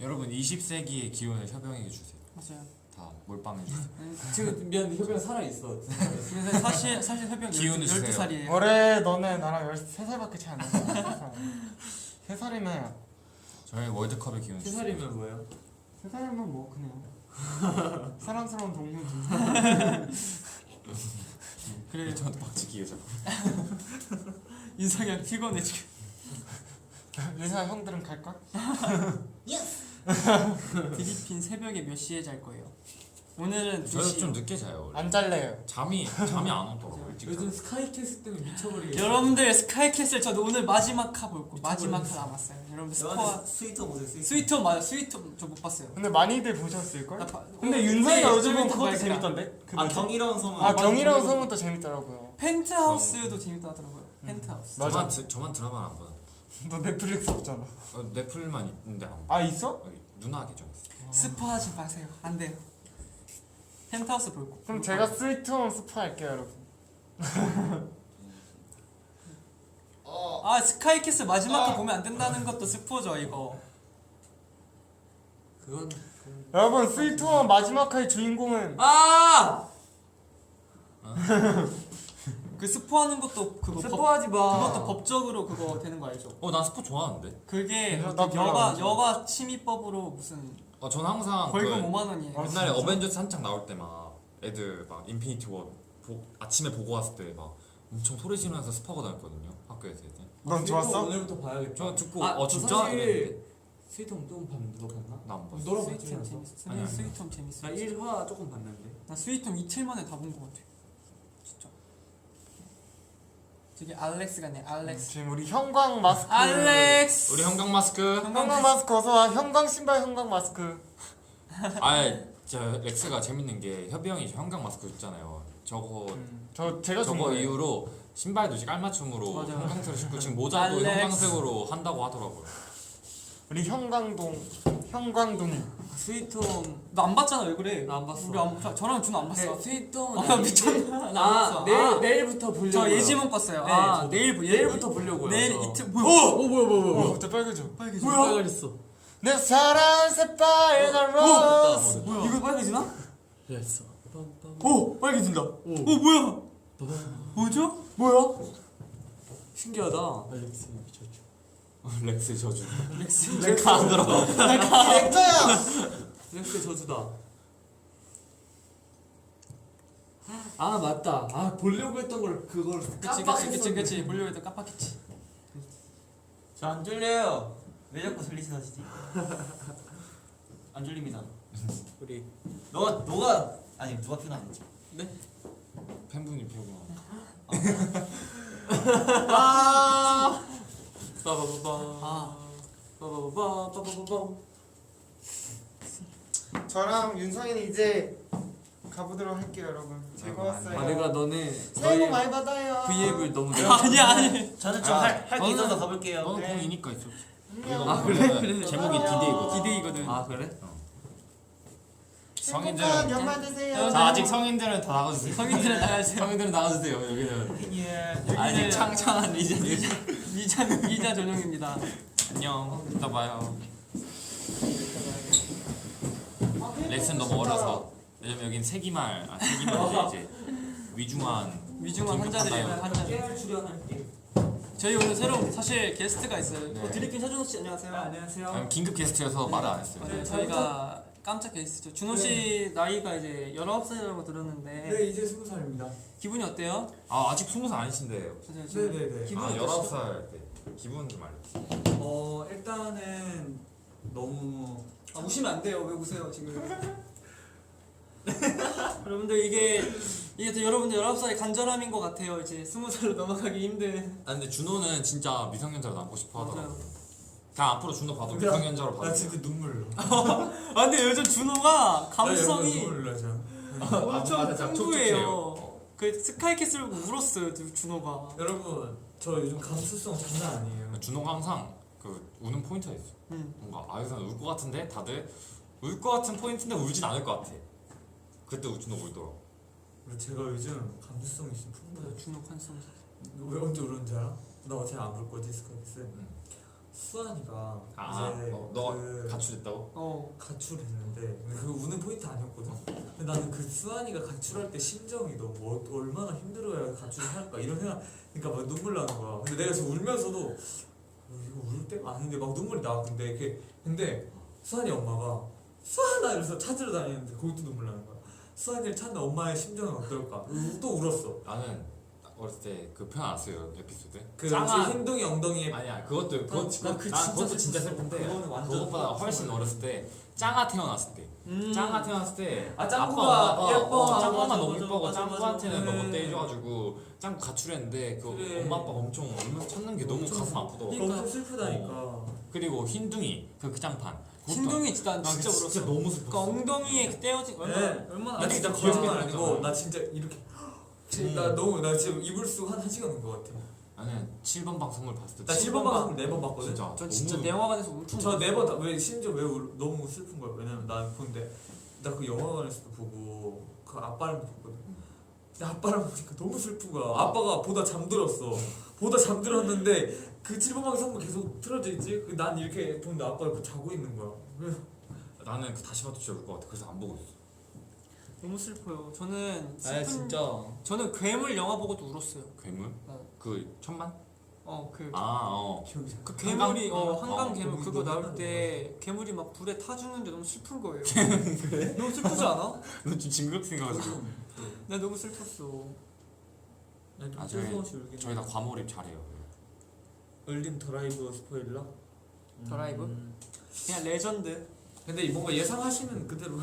여러분 20세기의 기운을 협영에게 주세요. 맞아요. 다 몰빵해 주세요. 지금 미안 협영 살아 있어. 그래서 사실 해병 기운을 주세요. 12살이에요. 올해 너네 나랑 13살밖에 차이 안 나. 3살이면 저희 월드컵의 기운 주세요. 3살이면 뭐예요? 3살이면 뭐 그냥 사랑스러운 동료지. 그래 저한테 박치기예요 자꾸. 인상이 피곤해 지금. 예사 형들은 갈까? 디디핀 새벽에 몇 시에 잘 거예요? 오늘은 저도 2시. 좀 늦게 자요. 원래. 안 잘래요. 잠이 안 오더라고요. 일찍 요즘 자요. 스카이캐슬 때문에 미쳐버리겠어. 여러분들 스카이캐슬 저도 오늘 마지막 카 볼 거. 마지막 카 남았어요. 여러분들 스포 스위터 보세요. 스위트홈 맞아. 스위트홈 저 못 봤어요. 근데 많이들 보셨을걸? 나 봐- 근데 윤상이가 네, 요즘 본 스위트홈 그것도 봐야겠다. 재밌던데? 그 아 뭐지? 경이로운 소문. 아 경이로운 소문도 재밌더라고요. 펜트하우스도 재밌다 하더라고요. 펜트하우스. 맞아. 저만 드라마를 안 봐요. 너 넷플릭스 없잖아. 넷플만 있는데 안 봐. 아 있어? 누나 계정 있어. 스포하지 마세요. 안 돼요. 펜트하우스 볼 거. 그럼 제가 스위트홈 스파할게요 여러분. 아 스카이캐슬 마지막 거 보면 안 된다는 것도 스포죠 이거. 그건 여러분 스위트홈 마지막 화의 주인공은 아! 그 스포하는 것도 그거 스포하지 마. 그것도 법적으로 그거 되는 거 알죠? 난 스포 좋아하는데. 그게 나 그 별로 안 좋아해. 여가 침입법으로 무슨 전 항상 벌금 그 5만 원이에요. 아, 옛날에 진짜? 어벤져스 한창 나올 때 막 애들 막 인피니티 워 아침에 보고 왔을 때 막 엄청 소리 지르면서 스포가 다녔거든요. 학교에서 이제. 넌 좋았어? 오늘부터 봐야겠다. 저 듣고 아, 저 진짜? 사실 이랬는데 스위트홈 좀 봤는데 너 봤나? 나안 봤어. 너랑 스위트홈 같이 재밌어. 아니, 아니. 스위트홈 재밌어. 나 1화 조금 봤는데. 나 스위트홈 이틀 만에 다 본 거 같아. 진짜. 저기 알렉스가 네 알렉스. 지금 우리 형광 마스크. 알렉스. 우리 형광 마스크. 형광 마스크 어서와. 형광 신발 형광 마스크. 저 렉스가 재밌는 게 협이 형이 형광 마스크 있잖아요. 저거 제가 준 저거 거예요. 이후로 신발도 이제 깔맞춤으로 맞아. 형광색으로 신고 지금 모자도 알렉스. 형광색으로 한다고 하더라고요. 우리 형광동이. 스위트홈 너 안 봤잖아 왜 그래? 나안 봤어. 우리 저랑 준호 안 봤어. 네, 스위트홈 아 미쳤나? 나안 봤어. 아, 내일부터 보려고. 저 예지몽 봤어요. 네, 아 저도. 내일부터 보려고요. 내일 저. 이틀 뭐야? 뭐야. 갑자기 빨개져. 빨개져. 빨개졌어. 내 사랑 새빨간 로즈. 뭐야? 이거 빨개지나? 됐어. 오 빨개진다. 뭐야? 뭐죠? 뭐야? 신기하다. 알렉스 미쳤죠. 렉스 저주. 렉스. 안 들어. 액자야. 렉스의 저주다. 아 맞다. 아 보려고 했던 걸 그걸 그치 보려고 해도 깜빡했지. 저 안 졸려요. 왜 자꾸 설리시나시지? 안 졸립니다. 우리 너가 아니 누가 피곤하는지. 팬분이 피우구나. 아 빠바바바 아. 빠바바바 빠바바바. 저랑 윤성이는 이제 가보도록 할게요 여러분. 즐거웠어요. 아 내가 너네 새해 복 많이 받아요. V앱을 너무 아니. 저는 좀 할 게 있어서 가볼게요. 너는 네. 공이니까 있어. 안녕. 아, 그래? 제목이 디데이거든. 디데이거든. 아 그래? 행복한 연말 되세요. 자 아직 성인들은 다 나가주세요. 성인들은 나가주세요. 성인들은 나가주세요. 여기는 예. 아직 창창한 리젠. 이자 전용입니다. 안녕. 이따 봐요. 렉슨 너무 어려서. 왜냐면 여긴 세기말 이제 위중한 위중한 환자들이에요. 환자들. 게임을 출연할게. 저희 오늘 새로운 사실 게스트가 있어요. 네. 드리핀 서준호 씨 안녕하세요. 안녕하세요. 아니, 긴급 게스트여서 말을 안 했어요. 네, 저희가 깜짝 게스트죠. 준호 씨 나이가 이제 19살이라고 들었는데 네, 이제 20살입니다. 기분이 어때요? 아 아직 20살 아니신데요. 네네네. 기분 아 어떠시죠? 19살 때 기분 좀 알려주세요. 일단은 너무 아, 우시면 안 돼요. 왜 우세요 지금? 여러분들 이게 또 여러분들 19살의 간절함인 것 같아요. 이제 20살로 넘어가기 힘든. 아 근데 준호는 진짜 미성년자로 남고 싶어 하더라고. 맞아요. 그냥 앞으로 준호 봐도 근데 미성년자로 봐도 나 진짜 눈물 나. 아 근데 요즘 준호가 감성이 눈물 나 진짜. 엄청 살짝 풍부해요. 촉촉해요. 그 스카이캐슬 보고 울었어요, 준호가. 여러분 저 요즘 감수성 장난 아니에요. 준호가 항상 그 우는 포인트가 있어. 응. 뭔가 아 여기서 울것 같은데 다들 울 것 같은 포인트인데 울진 않을 것 같아. 그때 준호 울더라. 그리고 제가 요즘 감수성이 좀 풍부해요. 준호 환성. 왜 언제 울었는지 알아? 나 어제 안 볼 거지 스카이스. 응. 수환이가 아, 이제 너가 그 가출했다고? 가출했는데 그 우는 포인트 아니었거든. 근데 나는 그 수환이가 가출할 때 심정이 너무 얼마나 힘들어야 가출을 할까 이런 생각. 그러니까 막 눈물 나는 거야. 근데 내가 지금 울면서도 이거 울 때가 아닌데 막 눈물이 나. 근데 수환이 엄마가 수환아 이러면서 찾으러 다니는데 거기도 눈물 나는 거야. 수환이를 찾는 엄마의 심정은 어떨까? 또 울었어. 나는 어렸을 때 그 표현 알았어요 에피소드. 그 짱아. 흰둥이 엉덩이에 아니야 그것도 난 그것도 진짜 슬픈데 그거는 완전 그것보다 훨씬 어렸을 때 짱아 태어났을 때 짱아 태어났을 때 아, 짱구가 아빠, 엄마가, 예뻐. 짱구만 맞아, 너무 맞아, 예뻐고 맞아, 짱구한테는 맞아. 너무 못돼줘가지고 짱구 가출했는데 그 그래. 엄마 아빠가 엄청 울면서 찾는 게 너무 가슴 아프더라고. 엄청 슬프다니까. 그리고 흰둥이 그 짱판 신동이 진짜 나 진짜 울었어. 진짜 너무 그 슬펐어. 엉덩이에 그 떼어진 얼마나 네. 얼마나 나 진짜 귀엽게 거짓말 아니고 생겼잖아. 나 진짜 이렇게 나 지금 이불 쓰고 한 1시간 온 것 같아. 나는 7번 방 선물 봤을 때 나 7번 방송 4번 봤거든. 진짜 전 진짜 너무- 내 영화관에서 엄청 저 4번 왜 심지어 너무 슬픈 거야. 왜냐면 나 보는데 나 그 영화관에서도 보고 그 아빠랑 봤거든. 근데 아빠랑 보니까 너무 슬픈 거야. 아빠가 보다 잠들었어. 보다 잠들었는데 그 7번 방송 선물 계속 틀어져 있지. 난 이렇게 보는데 아빠가 그 자고 있는 거야. 그래서 나는 그 다시 봐도 진짜 울 것 같아. 그래서 안 보고 있어. 너무 슬퍼요. 저는 아 슬픈 진짜. 저는 괴물 영화 보고도 울었어요. 괴물? 어. 그 천만? 그 기억이 잘. 그 괴물이 한강 어, 괴물 너무 그거 나올 너무 때 괴물이 막 불에 타 죽는데 너무 슬픈 거예요. 그래? 너무 슬프지 않아? 너 지금 징그럽게 생겨가지고. 나 너무 슬펐어. 아, 저희 다 과몰입 잘해요. 얼림 드라이브 스포일러? 드라이브? 그냥 레전드. 근데 뭔가 예상하시는 그대로.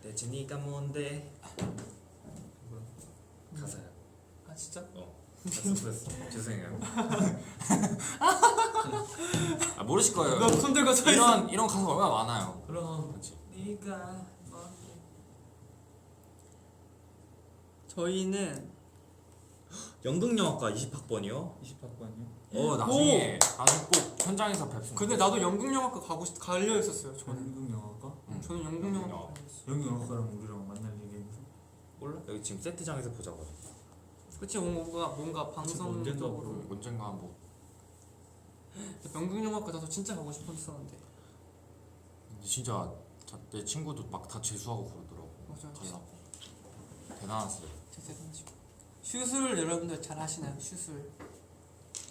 대진이가 뭔데? 가사야. 아 진짜? 그랬어. 죄송해요. 아 모르실 거예요. 너 손 들고 서 있어. 이런 가사가 얼마나 많아요. 그럼 그렇지. 네가 저희는 연극영화과 20학번이요? 20학번이요? 나중에 꼭 현장에서 뵙습니다. 근데 나도 연극영화과 갈려 있었어요. 저는 연극 영화과? 저는 연극영화과 갈려 있어요. 연극 영화과랑 우리랑 만날 얘기해서 몰라? 여기 지금 세트장에서 보자고. 그치 뭔가 방송적으로 언젠가 뭐 연극영화과 나도 진짜 가고 싶었었는데. 진짜 내 친구도 막 다 재수하고 그러더라고. 맞아요. 가려고. 대단하세요. 진짜 대단하시고. 슈술 여러분들 잘 하시나요? 슈술.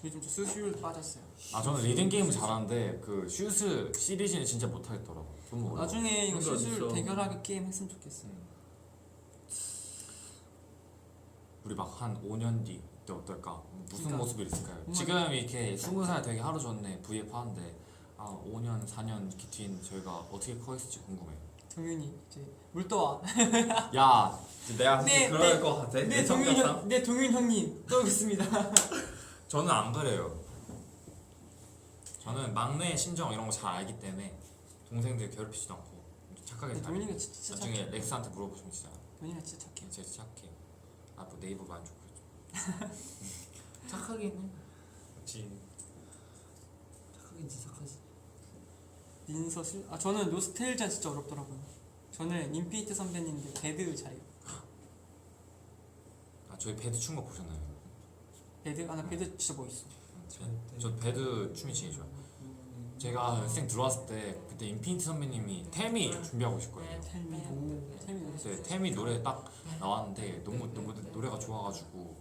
요즘 저 슈술 빠졌어요. 저는 리듬 게임을 잘하는데 그 슈스 시리즈는 진짜 못하겠더라고. 너무 어려워. 나중에 이거 그런 거 슈술 어딨어. 대결하게 게임 했으면 좋겠어요. 우리 막 한 5년 뒤 때 어떨까? 무슨 그러니까. 모습이 있을까요? 정말. 지금 이렇게 20살 되기 하루 전에 V앱 하는데 5년, 4년 이렇게 뒤엔 저희가 어떻게 커 있을지 궁금해요. 동윤이 이제 물떠와. 야, 내가 네, 그럴 네. 것 같아? 네 동윤 형님 떠오겠습니다. 저는 안 그래요. 저는 막내의 심정 이런 거 잘 알기 때문에 동생들 괴롭히지도 않고 착하게 근데 살아요. 동윤이가 진짜 나중에 착해. 렉스한테 물어보시면 진짜 동윤이가 진짜 착해. 제가 착해. 뭐 네이버 많이 좋고 착하긴 해. 그렇지. 착하긴 진짜 착하지. 민서실? 저는 노스텔지아 진짜 어렵더라고요. 저는 인피니트 선배님들 배드 잘해요. 저희 배드 춘 거 보셨나요? 배드? 나 배드 진짜 멋있어. 저 배드 춤이 제일 좋아요. 제가 연습생 들어왔을 때 그때 인피니트 선배님이 템이 준비하고 있을 거예요. 텔미 네, 템이 노래 딱 나왔는데 너무 노래가 좋아가지고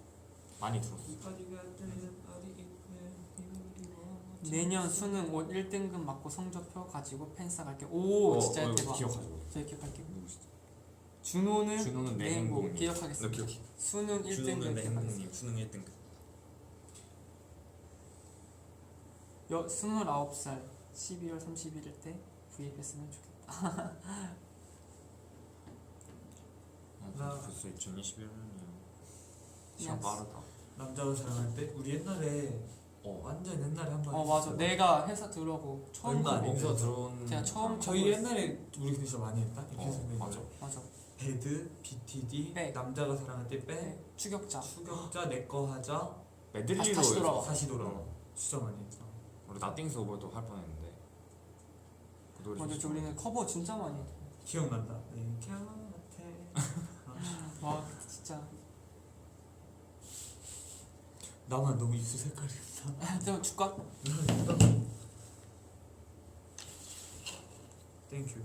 많이 들었어요. 내년 수능 옷 1등급 맞고 성적표 가지고 팬싸 갈게. 오 진짜 이거 대박. 기억하죠. 저 기억할게요. 준호는 준호는 내 내 행복 행복님. 기억하겠습니다. 너 기억해. 수능 1등급 준호는 내 기억하겠습니다. 행복님 수능 1등급. 29살 12월 31일 때 구입했으면 좋겠다. 벌써 2021년이에요. 시간 Yes. 빠르다. 남자가 사랑할 때 우리 옛날에 완전 옛날에 한번 맞아. 내가 회사 들어오고 처음 얼마 안 보고 여기서 들어온 제가 처음 저희 보고 옛날에 우리 근데 진짜 많이 했다. 맞아. 맞아. 배드, BTD, 백. 남자가 사랑할 때 빼, 네, 추격자. 추격자 내거 하자, 메들리로 다시 돌아와. 다시 돌아와. 진짜 많이 했어. 우리 나띵스 오버도 할 뻔했는데 그 노래 맞아. 진짜 우리는 커버 진짜 많이 했어. 기억난다. 네, 곁에. 와 진짜. 나만 너무 입술 색깔이 없다. 저 줄까? 땡큐.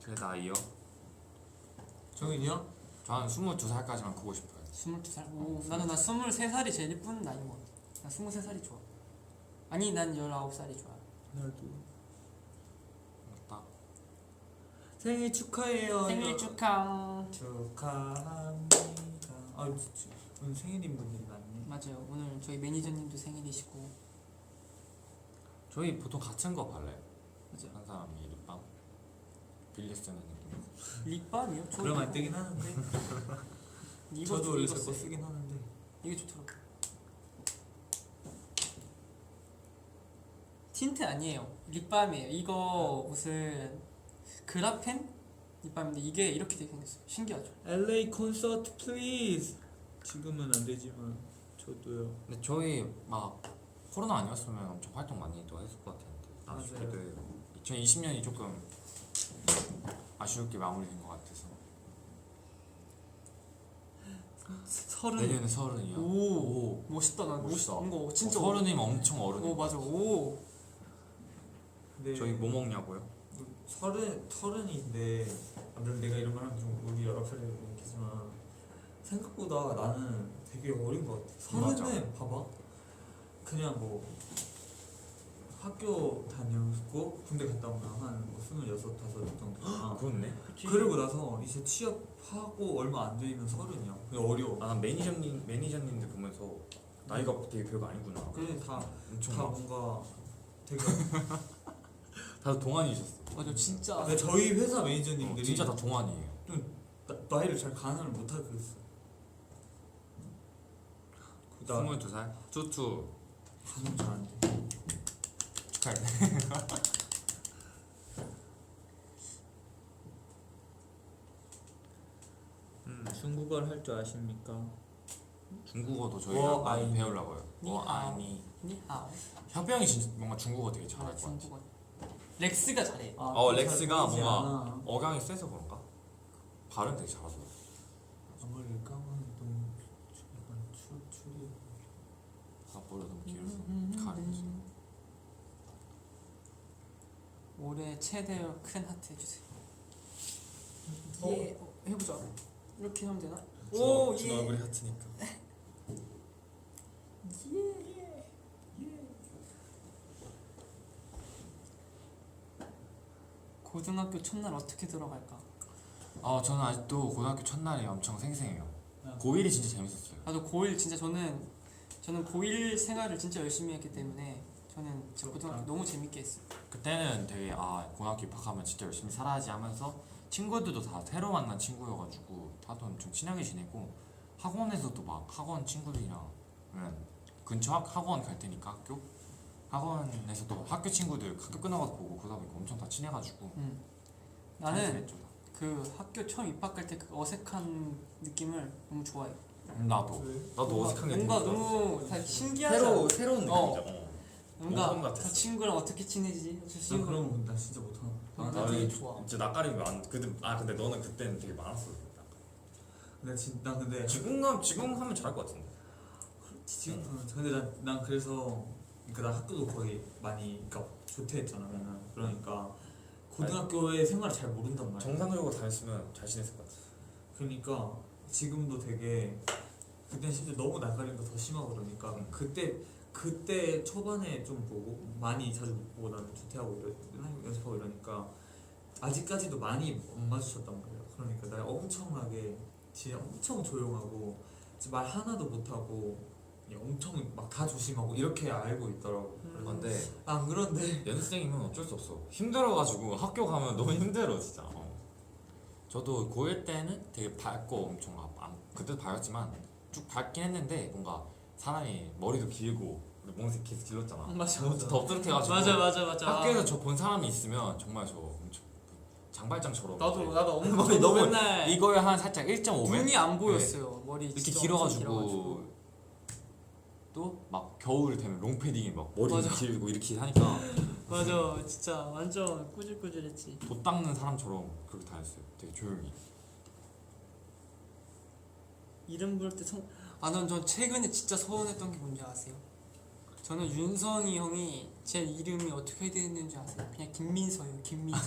제 나이요? 정인이 형? 저는 22살까지만 크고 싶어요. 22살. 오, 나는 23살이 제일 예쁜 나이인 것 같아. 나 23살이 좋아. 아니 난 19살이 좋아. 나도. 딱 생일 축하해요. 생일 축하. 축하합니다. 오늘 생일인 분들이 많네. 맞아요. 오늘 저희 매니저님도 생일이시고. 저희 보통 같은 거 발라요. 맞아. 한 사람이 립밤 빌리 쓰는 느낌. 립밤이요? 그럼 안 뜨긴 하는데. 저도 원래 제거 쓰긴 하는데. 이게 좋더라고. 틴트 아니에요. 립밤이에요. 이거 무슨 그라펜 립밤인데 이게 이렇게 되게 생겼어요. 신기하죠? LA 콘서트 플리즈. 지금은 안 되지만 저도요. 근데 저희 막 코로나 아니었으면 엄청 활동 많이 또 했을 것 같았는데 맞아요. 아쉽게도 2020년이 조금 아쉽게 마무리된 것 같아서 내년에 서른이요. 오, 멋있다. 나 멋있다. 이거 진짜 서른이면 엄청 어른인 오 것 맞아. 같아요. 오. 근데 저희 뭐 먹냐고요? 서른인데 물론 내가 이런 말 하면 좀 우리 19살이 얘기지만 생각보다 나는 되게 어린 것 같아. 맞아. 서른은 봐봐. 그냥 뭐 학교 다녔고 군대 갔다 오면 한뭐 26, 5 정도잖아. 그렇네. 그러고 나서 이제 취업하고 얼마 안 되면 서른이야. 그게 어려워. 난 매니저님들 보면서 나이가 되게 별거 아니구나. 그래 다 엄청 다 막 뭔가 되게 다들 동안이셨어. 맞아 진짜. 근데 저희 회사 매니저님들이 진짜 다 동안이에요. 나이를 잘 가늠을 못하고 그랬어. 나 22살 투투 가늠 잘 안 돼. 축하해. 중국어를 할 줄 아십니까? 중국어도 저희가 워, 많이 아이니. 배우려고요. 니하오. 아니 니하오. 협병이 진짜 뭔가 중국어 되게 잘할 아, 것 같아. 중국어. 렉스가 잘해. 렉스가 보이지 뭔가 않아. 억양이 세서 그런가? 발음 되게 잘하더라고. 앞머리를 감으면 너무 약간 추리. 앞머리가 너무 길어서 가리지. 올해 최대 큰 하트 해주세요. 어? 예. 해보자. 이렇게 하면 되나? 오 준 예. 얼굴이 하트니까. 고등학교 첫날 어떻게 들어갈까? 저는 아직도 고등학교 첫날이 엄청 생생해요. 아. 고1이 진짜 재밌었어요. 나도 고1 진짜 저는 고1 생활을 진짜 열심히 했기 때문에 저는 진짜 고등학교 너무 재밌게 했어요. 그때는 되게 고등학교 입학하면 진짜 열심히 살아야지 하면서 친구들도 다 새로 만난 친구여가지고 다들 엄청 친하게 지내고 학원에서도 막 학원 친구들이랑 근처 학원 갈 테니까 학원에서도 학교 친구들 학교 끝나고 보고 그러다 보니까 엄청 다 친해가지고 나는 지냈죠, 다. 그 학교 처음 입학할 때 그 어색한 느낌을 너무 좋아해. 나도 왜? 어색한 게 뭔가 되게 너무 다 신기하잖아. 새로운 느낌이죠. 뭔가 모험 같았어. 저 친구랑 어떻게 친해지지? 저 나 친구 그런 거나 진짜 못하나. 나 되게 좋아. 진짜 낯가림이 많. 근데 너는 그때는 되게 많았어. 근데 지금 하면 잘할 것 같은데. 지금 근데 난 그래서 그러니까 나 학교도 거의 많이 그러니까 조퇴했잖아 나는. 그러니까 고등학교의 생활을 잘 모른단 말이야. 정상적으로 다녔으면 잘 지냈을 것 같아. 그러니까 지금도 되게 그때 심지어 너무 낯가림도 더 심하고 그러니까 그때 초반에 좀 보고 많이 자주 못 보고 나는 조퇴하고 연습하고 이러니까 아직까지도 많이 못 마주쳤단 말이야. 그러니까 나 엄청나게 진짜 엄청 조용하고 말 하나도 못하고 그냥 엄청 막 다 조심하고 이렇게 알고 있더라고. 근데 안 그런데 연습생이면 어쩔 수 없어. 힘들어가지고 학교 가면 너무 힘들어 진짜. 저도 고1 때는 되게 밝고 엄청 그때도 밝았지만 쭉 밝긴 했는데 뭔가 사람이 머리도 길고 몽색 계속 길렀잖아. 맞아. 덥드룩해가지고 맞아. 학교에서 저 본 사람이 있으면 정말 저 엄청 장발장처럼 나도 머리 엄청 너무 맨날 이거에 한 살짝 1.5배 눈이 안 보였어요. 머리 이렇게 진짜 길어가지고 엄청 또 막 겨울 되면 롱패딩에 막 머리 맞아. 길고 이렇게 하니까 맞아, 진짜 완전 꾸질꾸질했지. 돛 닦는 사람처럼 그렇게 다녔어요. 되게 조용히. 이름 부를 때 전 최근에 진짜 서운했던 게 뭔지 아세요? 저는 윤성이 형이 제 이름이 어떻게 되는지 아세요? 그냥 김민서예요. 김민서.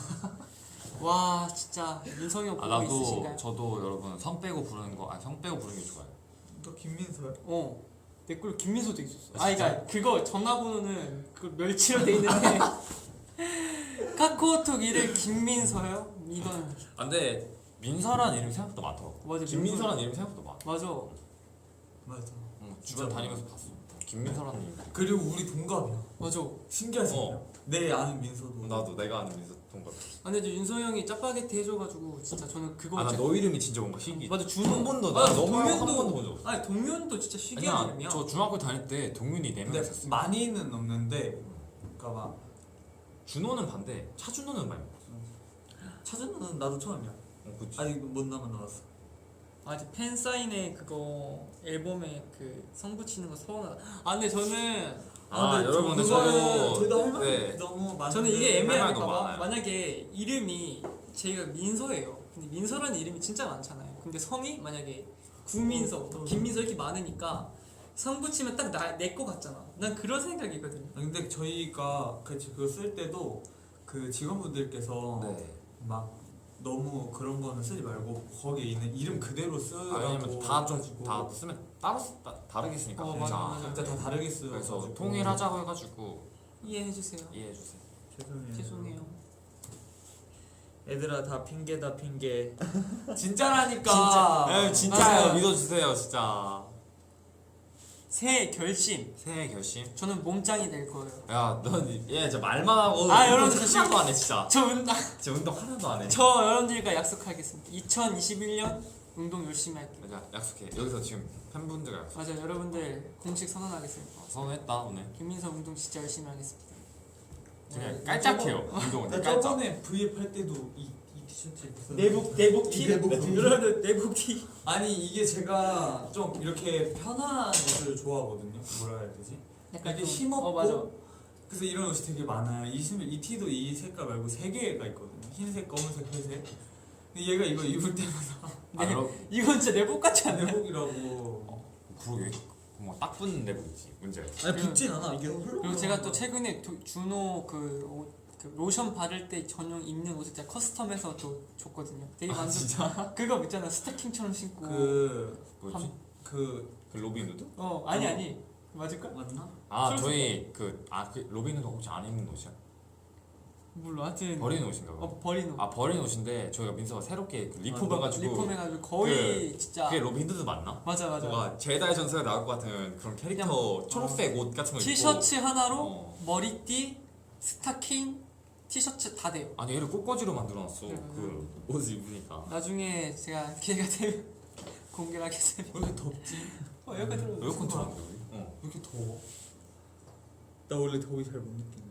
와 진짜 윤성이 형 보고 있으신가요? 저도 여러분 성 빼고 부르는 거 성 빼고 부르는 게 좋아요. 너 김민서야? 댓글 김민서도 있었어. 아, 진짜? 그러니까 그거 전화번호는 그 멸치로 돼 있는데 카카오톡 이름 김민서요? 이건 근데 민서라는 이름이 생각보다 많더라고. 맞아. 김민서라는 이름이 생각보다 많아. 맞아. 주변 다니면서 봤어. 김민서라는 이름. 그리고 우리 동갑이야. 맞아. 신기하지 않냐? 내 아는 민서도. 나도 내가 아는 민서 동갑. 근데 이제 윤성이 형이 짜파게티 해줘가지고 진짜 저는 그거 너 이름이 진짜 뭔가 신기해. 맞아 한 번도 맞아, 한 동현도 번도 본 적 없어. 아니 동현도 진짜 희귀한 아니야, 이름이야. 저 중학교 다닐 때 동윤이 4명 근데 있었어. 많이는 없는데 그러니까 막 준호는 반대. 차준호는 많이 먹었어. 차준호는 나도 처음이야. 그치. 아직 못 남았어. 아직 팬 사인회 그거 앨범에 그 성 붙이는 거 서운하다. 근데 저는 아, 여러분, 근데 저희도 할 말이 네. 너무 많은데 저는 이게 할 애매할까 말도 봐. 많아요. 만약에 이름이 저희가 민서예요. 근데 민서라는 이름이 진짜 많잖아요. 근데 성이 만약에 구민서, 김민서 이렇게 많으니까 성 붙이면 딱 내 거 같잖아. 난 그런 생각이거든요. 근데 저희가 그거 쓸 때도 그 직원분들께서 네. 막 너무 그런 거는 쓰지 말고 거기에 있는 이름 그대로 쓰라고. 왜냐면 다 쓰면 다르게 쓰니까. 맞아. 진짜 다 다르게 쓰여. 그래서 통일하자고 해가지고 이해해주세요. 이해해주세요. 죄송해요. 얘들아 다 핑계다 핑계. 진짜라니까. 진짜예요. 맞아요. 믿어주세요, 진짜. 새해 결심. 새해 결심. 저는 몸짱이 될 거예요. 야, 넌얘 진짜 말만 하고. 여러분, 저 하나도 안 해, 진짜. 저 운동 진짜 운동 하나도 안 해. 저 여러분들과 약속하겠습니다. 2021년 운동 열심히 할게요. 야, 약속해. 여기서 지금 팬분들과 약속. 맞아, 여러분들 공식 선언하겠습니다. 선언했다 오늘. 김민서 운동 진짜 열심히 하겠습니다. 그냥 깔짝해요. 운동은 나 깔짝. 저번에 V앱 할 때도 이 티셔츠 입었어. 내복 티. 여러분들 내복 티. 아니 이게 제가 좀 이렇게 편한 옷을 좋아하거든요. 뭐라 해야 되지? 약간 이렇게 좀- 힘없고. 맞아. 그래서 이런 옷이 되게 많아요. 이 티도 이 색깔 말고 3개가 있거든요. 흰색, 검은색, 회색. 근데 얘가 이거 입을 때마다 여러분. 이건 진짜 내복 같지 않나요? 내복이라고. 그러게. 뭐딱 붙는 데도 있지. 문제가. 아니 붙진 않아. 이게 흘러. 그리고 제가 또 최근에 준호 그 로션 바를 때 전용 입는 옷을 제가 커스텀해서 또 줬거든요. 되게 만족. 진짜? 그거 있잖아, 스타킹처럼 신고. 뭐였지? 그 그 로빈후드? 아니 맞을까? 맞나? 저희 그 로빈후드 혹시 안 입는 옷이야? 몰라, 하여튼 버리는 옷인가 봐. 버린 옷. 버리는 옷인데 저희가 민서가 새롭게 그 리폼해가지고 리폼해가지고 거의 진짜. 그게 로빈후드 맞나? 맞아. 뭔가 제다의 전설에 나올 것 같은 그런 캐릭터 초록색 옷 같은 거 입고 티셔츠 하나로 어. 머리띠, 스타킹, 티셔츠 다 돼요. 아니 얘를 꽃꽂이로 만들어놨어. 네, 그 옷을 입으니까. 나중에 제가 기회가 되면 공개를 하겠습니다. 왜 이렇게 덥지? 여기까지 들어. 에어컨 틀었는데 우리? 왜 이렇게 더워? 나 원래 더위 잘 못 느끼는데.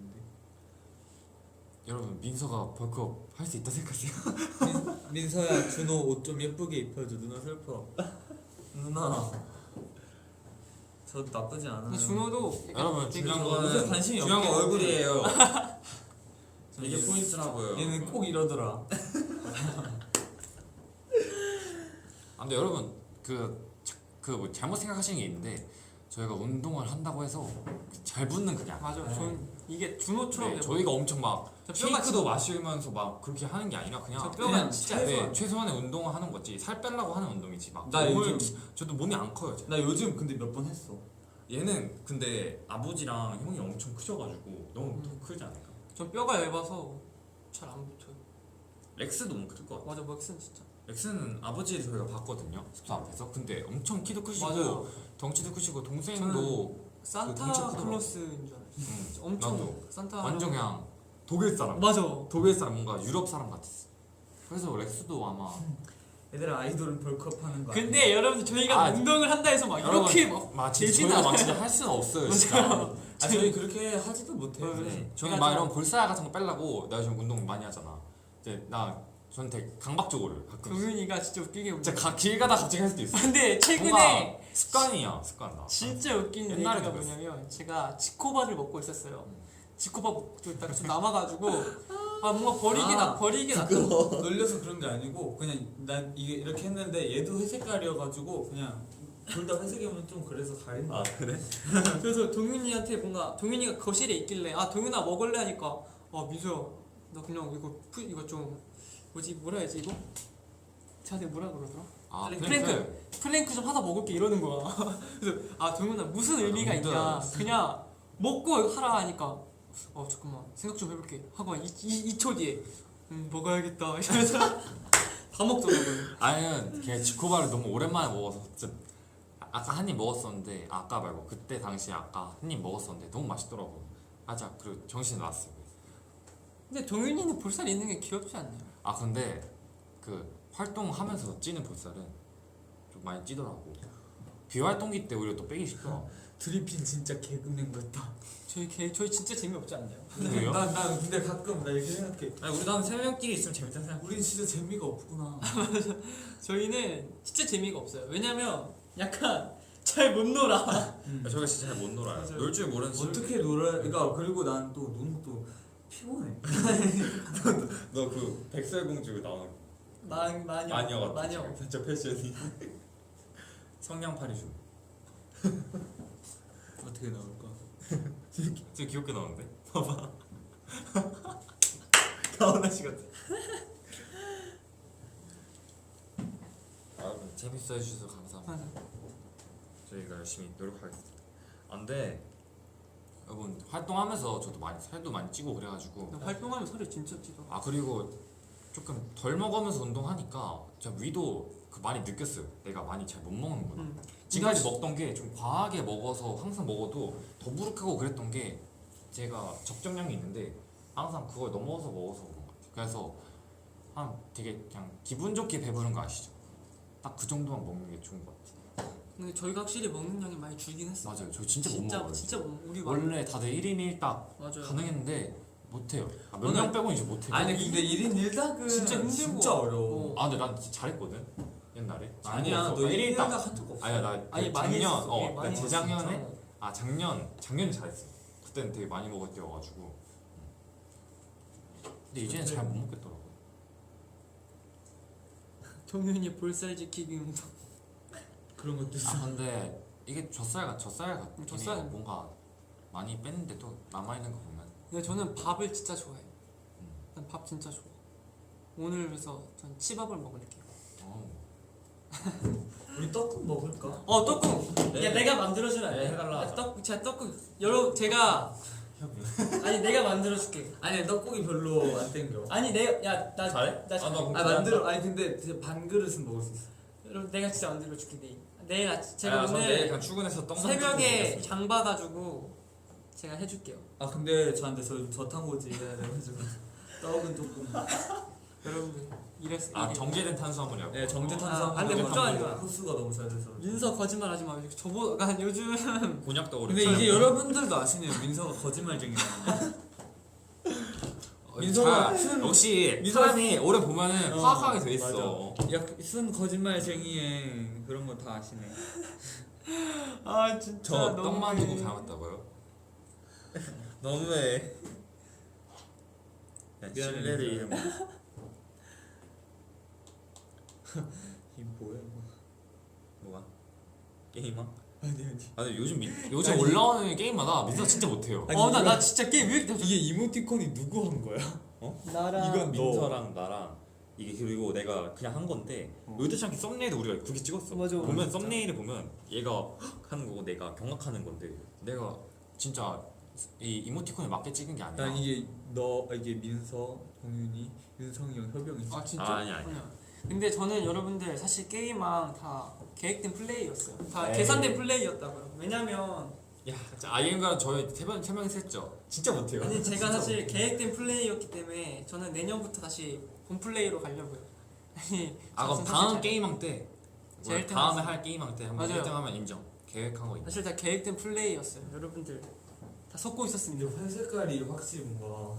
여러분 민서가 벌크업 할 수 있다 생각하세요? 민서야 준호 옷 좀 예쁘게 입혀줘. 누나 슬퍼. 누나. 저 나쁘지 않아요. 근데 준호도 여러분 중요한 옷에 거는 관심이 중요한 건 없게. 얼굴이에요. 이게 포인트라고요. 얘는 꼭 이러더라. 근데 여러분 뭐 잘못 생각하시는 게 있는데 저희가 운동을 한다고 해서 잘 붙는 그게 아니에요. 맞아요. 저는 이게 준호처럼 네, 저희가 엄청 막 저 뼈가 케이크도 마시면서 막 그렇게 하는 게 아니라 그냥 저 뼈가 그냥 진짜 네, 최소한의 운동을 하는 거지 살 빼려고 하는 운동이지 막 나 몸을 요즘- 저도 몸이 안 커요. 제가. 나 요즘 근데 몇 번 했어. 얘는 근데 아버지랑 형이 엄청 크셔가지고 너무 더 크지 않을까? 전 뼈가 얇아서 잘 안 붙어요. 렉스도 너무 클 것 같아. 맞아, 맥스는 진짜. 렉스는 아버지를 저희가 봤거든요 숙소 앞에서. 근데 엄청 키도 크시고 맞아요. 덩치도 크시고 동생도 산타 동체 크더라고. 클로스인 줄 알았어. 엄청 나도 산타. 완전 그냥 독일 사람. 맞아. 독일 사람 뭔가 유럽 사람 같았어. 그래서 렉스도 아마 얘들아 아이돌은 벌크업 하는 거. 근데 여러분들 저희가 아, 운동을 한다 해서 막 이렇게 막 막 되진 저희가 막 않아요. 진짜 할 수는 없어요 진짜. 저희 그렇게 하지도 못해요. 네. 네. 저는 제가 막 좀- 이런 볼살 같은 거 빼려고 내가 좀 운동 많이 하잖아. 이제 저는 되게 강박적으로 가끔. 동윤이가 진짜 웃기게 진짜 운동. 길 가다 갑자기 할 수도 있어. 근데 최근에 뭔가 습관이야 습관 나. 진짜 웃긴 옛날에 얘기가 그랬어. 뭐냐면 제가 지코바를 먹고 있었어요. 지코바 먹고 있다가 좀 남아가지고 아 뭔가 버리긴 놀려서 그런 게 아니고 그냥 난 이게 이렇게 했는데 얘도 회색 깔이어가지고 그냥 둘 다 회색이면 좀 그래서 가린 아 거야. 그래? 그래서 동윤이한테 뭔가 동윤이가 거실에 있길래 아 동윤아 먹을래 하니까 아 민수야 나 그냥 이거 좀 뭐지 뭐라 해야지 이거? 저한테 뭐라 그러더라? 아 플랭크 좀 하다 먹을게 이러는 거야. 그래서 아 동윤아 무슨 의미가 너무 있냐 그냥 먹고 하라 하니까 잠깐만 생각 좀 해볼게 하고 2초 뒤에 먹어야겠다 이러면서 다 먹더라고요. 아니는 걔 지코바를 너무 오랜만에 먹어서 진짜 아까 한 입 먹었었는데 아까 말고 그때 당시에 아까 한 입 먹었었는데 너무 맛있더라고. 맞아. 그리고 정신이 나왔어요. 근데 동윤이는 볼살 있는 게 귀엽지 않나요? 아 근데 그 활동하면서 찌는 볼살은 좀 많이 찌더라고. 비활동기 때 오히려 또 빼기 쉽더라. 드리핀 진짜 개그맨 같다. 저희 진짜 재미없지 않나요? 왜요? 난 근데 가끔 나 이렇게 생각해. 아니 우리 다음 세 명끼리 있으면 재밌다 생각. 우린 진짜 재미가 없구나. 저희는 진짜 재미가 없어요. 왜냐면 약간 잘 못 놀아. 저희가 진짜 잘 못 놀아요. 맞아요. 놀 줄 모르는 어떻게 놀아? 그러니까 그리고 난 또 눈 또 피곤해. 너그 백설공주 나오는 마녀. 마녀 같아. 마녀. 진짜 패션이. 성냥팔이 춤. 어떻게 나올까? 진짜 귀엽게 나오는데? 봐봐. 가온아 씨 같아. 여러분 재밌어 해주셔서 감사합니다. 맞아. 저희가 열심히 노력하겠습니다. 근데 여러분 활동하면서 저도 살도 많이 찌고 그래가지고 활동하면 살이 진짜 찌더라. 그리고 조금 덜 먹으면서 운동하니까 제가 위도 많이 느꼈어요. 내가 많이 잘 못 먹는구나. 지금까지 먹던 게 좀 과하게 먹어서 항상 먹어도 더부룩하고 그랬던 게 제가 적정량이 있는데 항상 그걸 넘어서 먹어서 그런 것 같아요. 그래서 되게 그냥 기분 좋게 배부른 거 아시죠? 딱 그 정도만 먹는 게 좋은 것 같아요. 근데 저희가 확실히 먹는 양이 많이 줄긴 했어. 맞아요. 저 진짜 못 먹어요. 진짜 우리 원래 다들 1인 1닭 맞아요. 가능했는데 못해요. 몇 명 빼고는 이제 못해요. 아니 근데 1인 1닭은 진짜 힘들고. 진짜 어려워. 근데 난 진짜 잘했거든 옛날에. 아니야 너 1인 1닭 한 적 없어. 아니야 나 아니 많이 작년 했었어. 예, 많이 재작년에 했었어. 작년에 잘했어. 그때는 되게 많이 먹을 때여가지고. 근데 이제는 잘 못 먹겠더라고. 동윤이 볼살 지키기 운동. 그런 것도 있어. 근데 이게 젖살 같긴 젖살. 해요. 뭔가 많이 뺐는데도 남아 있는 거 보면. 근데 저는 밥을 진짜 좋아해. 난 밥 진짜 좋아. 오늘 그래서 전 치밥을 먹을게요. 우리 떡국 먹을까? 떡국. 네. 야 내가 만들어주면 안 네, 돼? 해달라. 제가 떡국 여러분 제가 아니 내가 만들어줄게. 아니 떡국이 별로 안 땡겨. 아니 내가 야나 잘해? 나 아, 나 그럼 만들어. 아니 근데 진짜 반 그릇은 먹을 수 있어. 여러분 내가 진짜 만들어줄게 내일 제가 제가 내일 오늘 그냥 출근해서 떡 새벽에 장 봐가지고 제가 해줄게요. 아 근데 저한테 저탄고지 해야 돼가지고 떡은 조금. 여러분들 이랬어. 정제된 탄수화물이라고. 네 정제 탄수화물. 아, 근데 걱정하지 마. 호수가 너무 잘 돼서. 민서 거짓말하지 마. 저보다 요즘 곤약 떡으로. 근데 이제 여러분들도 아시네요. 민서가 거짓말쟁이라는 민서가 역시 사람이 오래 보면은 파악하게 돼 있어. 쓴 거짓말쟁이의 그런 거 다 아시네. 아 진짜 저 떡만 두고 닮았다고요? 너무해. 미안해, 신뢰를 잃으면 이 뭐야 이거? 뭐가? 게임아? 아니 아니 요즘 아니. 올라오는 게임마다 민서 진짜 못해요. 아니, 나 진짜 게임 왜 이렇게 이게 이모티콘이 누구 한 거야? 나랑 이건 너. 민서랑 나랑 이게 그리고 내가 그냥 한 건데 의도치 않게 썸네일도 우리가 그렇게 찍었어. 맞아. 보면 썸네일을 보면 얘가 하는 거고 내가 경악하는 건데 내가 진짜 이 이모티콘에 맞게 찍은 게 아니야. 난 이게 너 이게 민서, 동윤이, 윤성이 형, 협영이. 아 진짜? 아니. 아니야. 근데 저는 여러분들 사실 게임왕 다 계획된 플레이였어요. 다 에이. 계산된 플레이였다고요. 왜냐면 야, 진짜 아이엠과 저희 세 명이서 했죠. 진짜 못해요. 아니 제가 사실 계획된 플레이였기 때문에 저는 내년부터 다시 본 플레이로 가려고요. 아니 아 그럼 저는 다음 사실 게임왕 때 제일 다음에 tem했어요. 할 게임왕 때 한번 맞아요. 1등하면 인정. 계획한 거 있죠. 사실 다 계획된 플레이였어요. 여러분들 다 속고 있었습니다. 근데 활 색깔이 확실히 뭔가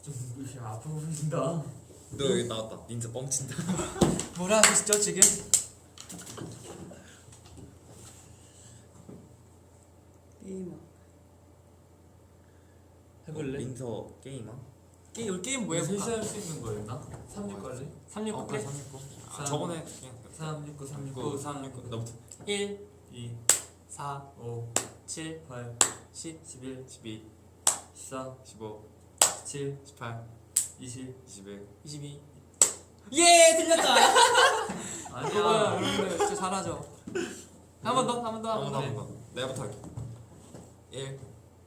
좀 이렇게 아파 보인다. 너 여기 나왔다. 민서 뻥친다. 뭐라 하시죠 지금? 게임왕. 해볼래? 민서 게임왕? 게임 뭐 해볼까? 셋이 할수 있는 거였나? 369까지? 369 그래 그래? 369. 삼. 저번에 그냥 369, 369 369 너부터 1 2, 4 5, 7 8, 10 11, 12 14, 15 17, 18 20. 21 22 예! 틀렸다! 아니야. 그거야 여러분들 진짜 잘하죠. 한 번 더, 한 번 더, 한 번 더. 한번 내가부터 할게 1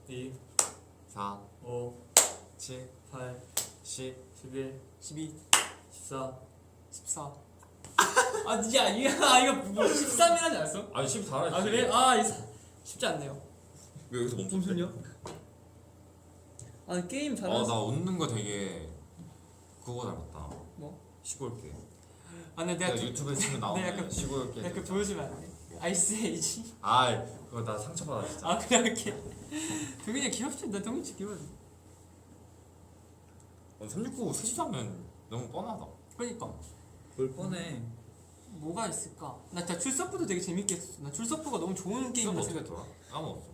2, 4 5, 7 8, 10 11, 12 14. 14 아, 야, 이거 뭐 13이라지 않았어? 아니 14라 했지. 아, 그래? 아, 쉽지 않네요. 왜 여기서 멈췄냐? 아, 게임 잘하는 나 웃는 거 되게 그거 닮았다. 뭐? 시골게. 아, 근데 내가 내가 유튜브에 치면 나오는 약간- 시골게. 내가 그 보여주면 안 돼? 아이스 에이지? 아 그거 나 상처받아 진짜. 아, 그래, 이렇게. 동현이 귀엽지? 나 동현이 귀여워. 369 셋이라면 너무 뻔하다. 그러니까. 뭘 뻔해. 뭐가 있을까? 나 진짜 출석부도 되게 재밌게 했었어. 나 출석부가 너무 좋은 게임이라 어떻게 생각해. 했더라? 까먹었어.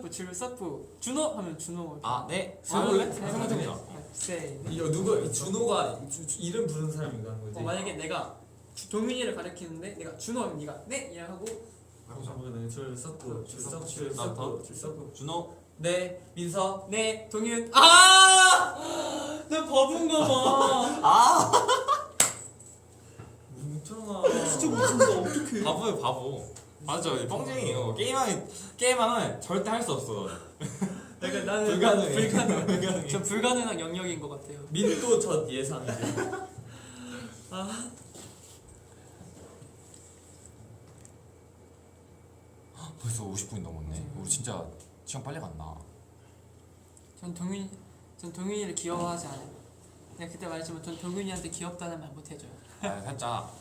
출석부. 준호 하면 준호. 아 네. 해볼래? 해보자. 세. 이거 누가 준호가 이름 부르는 사람이 하는 거지? 만약에 내가 동윤이를 가리키는데 내가 준호 하면 네가 네? 이렇게 하고 해보자. 출석부, 나부터? 출석부. 준호. 네, 민서. 네, 동윤. 아! 나 바본가 봐. 뭉청아. 진짜 못한다. 어떡해. 바보예요 바보. 맞아 이 뻥쟁이에요. 게임은 절대 할 수 없어. 약간 나는 불가능해. 불가능. 저 불가능한 영역인 것 같아요. 민도 첫 예상이지. 벌써 50분이 넘었네. 우리 진짜 시간 빨리 갔나? 전 동윤이를 귀여워하지 않아요. 내가 그때 말했지만 전 동윤이한테 귀엽다는 말 못해줘요. 아 살짝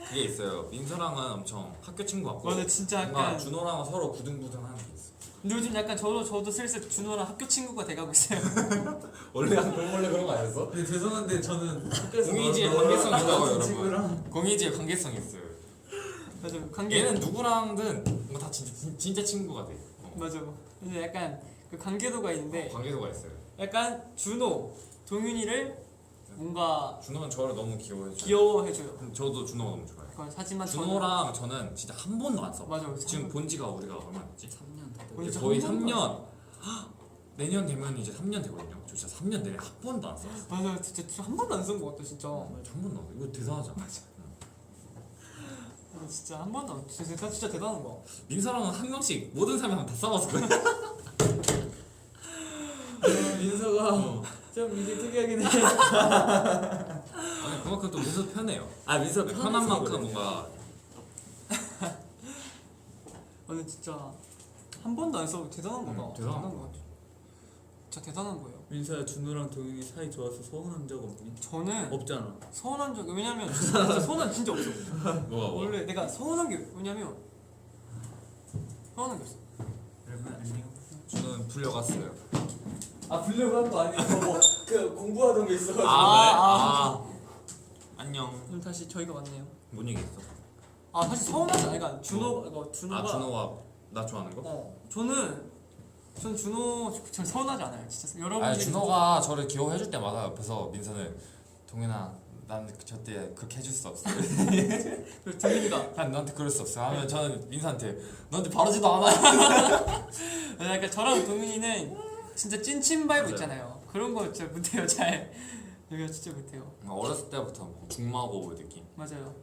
그게 있어요. 민서랑은 엄청 학교 친구 같고. 맞아, 진짜 뭔가 약간. 준호랑은 서로 부등부등하는 게 있어. 근데 요즘 약간 저도 슬슬 준호랑 학교 친구가 돼가고 있어요. 원래 그런 거 아니었어? 근데 죄송한데 저는 학교에서 공이지의 너랑 관계성이 있다고 같은 여러분. 친구랑 공이지의 관계성이 있어요. 맞아, 관계. 얘는 누구랑든 뭔가 다 진짜 친구가 돼. 맞아. 근데 약간 그 관계도가 있는데 관계도가 있어요. 약간 준호, 동윤이를 뭔가 준호는 저를 너무 귀여워해줘요. 귀여워해줘요. 저도 준호가 너무 좋아해요. 하지만 준호랑 저는 진짜 한 번도 안 써. 맞아. 지금 본 지가 우리가 얼마 됐지? 3년 다 거의 이제 진짜 거의 한 번도 3년. 내년 되면 이제 3년 되거든요. 저 진짜 3년 내내 한 번도 안 써. 맞아, 진짜 한 번도 안 쓴 것 같아, 진짜. 한 번도 안 써. 이거 대단하잖아. 진짜 한 번도 안. 진짜 대단한 거. 민서랑은 한 명씩 모든 사람이 한번 다 써봤을 거야. 민서가 좀 이게 특이하긴 해. 아니 그만큼 또 민서 편해요. 아 민서 편한 만큼 뭔가 아니 진짜 한 번도 안 써도 대단한 거다. 대단한 거 같아. 진짜 대단한 거예요. 민서야 준호랑 동윤이 사이 좋아서 서운한 적 없니? 저는 없잖아. 서운한 적이 왜냐면 진짜 서운한 진짜 없어. 뭐가 원래 내가 서운한 게 뭐냐면 서운한 게 없어. 여러분 안녕. 저는 불려갔어요. 아 불려고 한 거 아니고 뭐그 공부하던 게 있어가지고. 안녕. 그럼 다시 저희가 왔네요. 뭔 얘기 있어? 아 사실 서운하지 않아. 그러니까 준호가 아 준호가 나 좋아하는 거? 전 준호 전 서운하지 않아요. 진짜 아니 여러분들이 준호가 저를 귀여워해줄 때마다 옆에서 민서는 동현아 난 저때 그렇게 해줄 수 없어. 그리고 동민이가 난 너한테 그럴 수 없어. 하면 저는 민서한테 너한테 바르지도 않아. 그러니까 저랑 동민이는 진짜 찐친 바이브 맞아요. 있잖아요. 그런 거 진짜 못해요. 잘 여기가 진짜 못해요. 어렸을 때부터 중마고 느낌. 맞아요.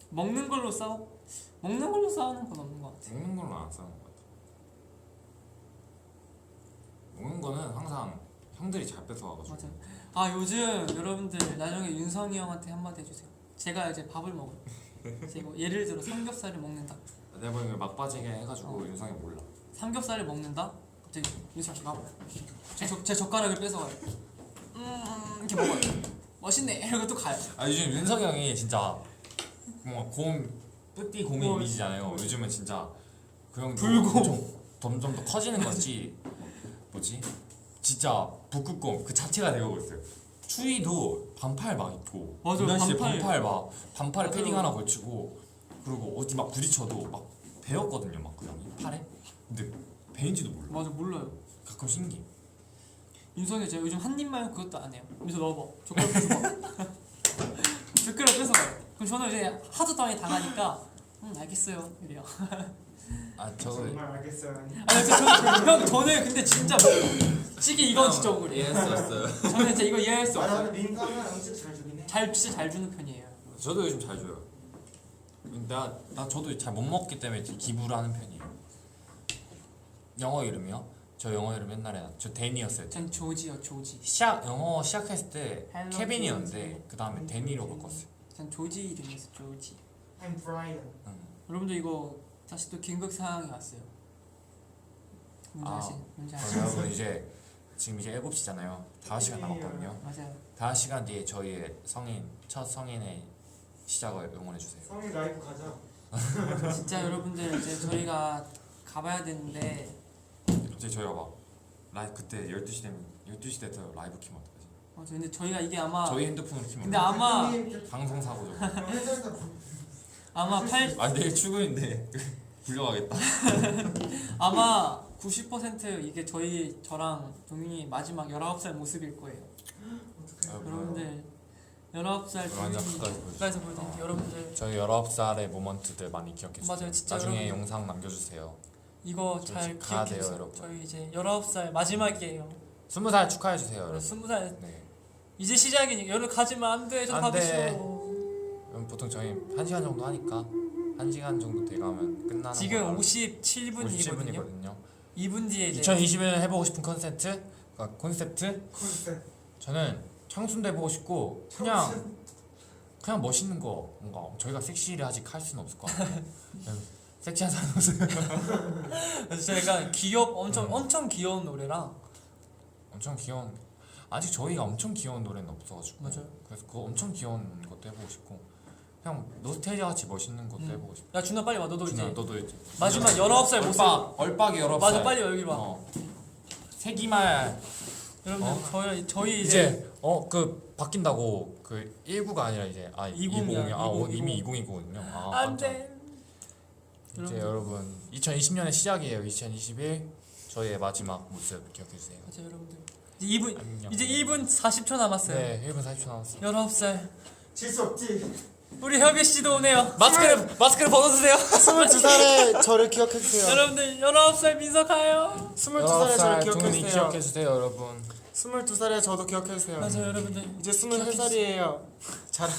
먹는 걸로 싸우는 건 없는 것 같아. 먹는 걸로 안 싸우는 것 같아. 먹는 거는 항상 형들이 잘 뺏어와가지고. 맞아요. 아 요즘 여러분들 나중에 윤성이 형한테 한마디 해주세요. 제가 이제 밥을 먹어요. 제가 예를 들어 삼겹살을 먹는다. 내가 보기엔 막빠지게 해가지고 윤성이 몰라. 삼겹살을 먹는다. 갑자기 윤성이 나와. 제 젓가락을 뺏어가요. 이렇게 먹어요. 멋있네. 이러고 또 가요. 아 요즘 윤석이 형이 진짜 뭐 뿌띠 곰의 뭐, 이미지잖아요. 요즘은 진짜 그 형도 불곰. 점점 더 커지는 건지 뭐지? 진짜 북극곰 그 자체가 되고 있어요. 추위도 반팔 막 입고 맞아요, 이 날씨에 반팔. 반팔에 맞아요. 패딩 하나 걸치고 그리고 어디 막 부딪혀도 막 베었거든요. 막 그 형이 팔에. 근데 베인지도 몰라. 맞아 몰라요. 가끔 신기. 윤성이 제가 요즘 한 입만 그것도 안 해요. 여기서 넣어봐. 젓가락 뺏어봐. 젓가락 뺏어가요. 그럼 저는 이제 하도 당하니까 알겠어요. 이래요. 아저 정말 알겠어요. 형 저는 근데 진짜 찌개 이건 진짜 억울해. 이해했었어요. 저는 진짜 이거 이해할 수 아 없어요. 나는 민감한 음식 잘 주긴 해. 진짜 잘 주는 편이에요. 저도 요즘 잘 줘요. 나 저도 잘 못 먹기 때문에 기부를 하는 편이에요. 영어 이름이요? 저 영어 이름 옛날에 저 데니였어요. 전 조지요 조지. 영어 시작했을 때 Hello, 케빈이었는데 그 다음에 데니로 바꿨어요. 전 조지 이름이었어 조지. I'm Brian. 여러분들 이거 다시 또 긴급 상황이 왔어요. 문제 아시? 그럼 여러분 이제 지금 이제 7시잖아요. 5시간 남았거든요. 맞아요. 5시간 뒤에 저희의 첫 성인의 시작을 응원해 주세요. 성인 라이브 가자. 진짜 여러분들 이제 저희가 가봐야 되는데 이제 저희가 막 그때 12시 되면 12시 돼서 라이브 키면 어떡하지? 맞아. 근데 저희가 이게 아마 저희 핸드폰으로 키면 근데 아마 방송 사고죠. 회사에서 아마 내일 출근인데 불려가겠다. 아마 90% 이게 저랑 동민이 마지막 19살 모습일 거예요. 여러분들 19살 완전 동민이 가까이서 보여주세요. 가까이서 보여드릴게요. 여러분들 저희 19살의 모먼트들 많이 기억해 주세요. 맞아요, 진짜 나중에 여러분. 영상 남겨주세요. 이거 저 잘 집 가야 돼요, 기억해주세요. 여러분. 저희 이제 19살 마지막이에요. 20살 축하해 주세요, 여러분. 20살 네. 이제 시작이니까 여러분 가지마 안돼. 저 안 가기 돼. 싫어. 그럼 보통 저희 1시간 정도 하니까 1시간 정도 돼가면 끝나는 지금 거라. 57분이거든요. 57분이거든요. 2분 뒤에 이제 2021년 해보고 싶은 콘셉트? 컨셉. 저는 청순도 해보고 싶고 그냥 멋있는 거 뭔가 저희가 섹시를 아직 할 수는 없을 것 같아요. 그냥 섹시한 사람 모습 그래서 저희가 엄청 귀여운 노래랑 엄청 귀여운 아직 저희가 엄청 귀여운 노래는 없어가지고 맞아요. 그래서 그거 엄청 귀여운 것도 해보고 싶고 그냥 노스테이지아 같이 멋있는 것도 해보고 싶고 야 준아 빨리 와. 너도 준아 이제 너도 이제 마지막 19살 모습. 얼빡이 19살 맞아 빨리 여기 와. 세기말 여러분들 저희 이제 그 바뀐다고 그 19가 아니라 이제 20이야, 20이요. 20. 이미 20이거든요. 안돼. 이제 여러분 2020년의 시작이에요. 2021 저희의 마지막 모습 기억해 주세요. 맞아 여러분들 이제 2분 안녕. 이제 1분 40초 남았어요. 네, 1분 40초 남았어요. 19살 질수 없지. 우리 혁이 씨도 오네요. 마스크를 벗어주세요. 22살의 저를 기억해 주세요. 여러분들 19살 민서 가요. 22살의 저를 기억해 동훈이 주세요. 기억해 주세요, 여러분. 22살의 저도 기억해 주세요. 맞아 여러분들. 이제 23살이에요. 잘.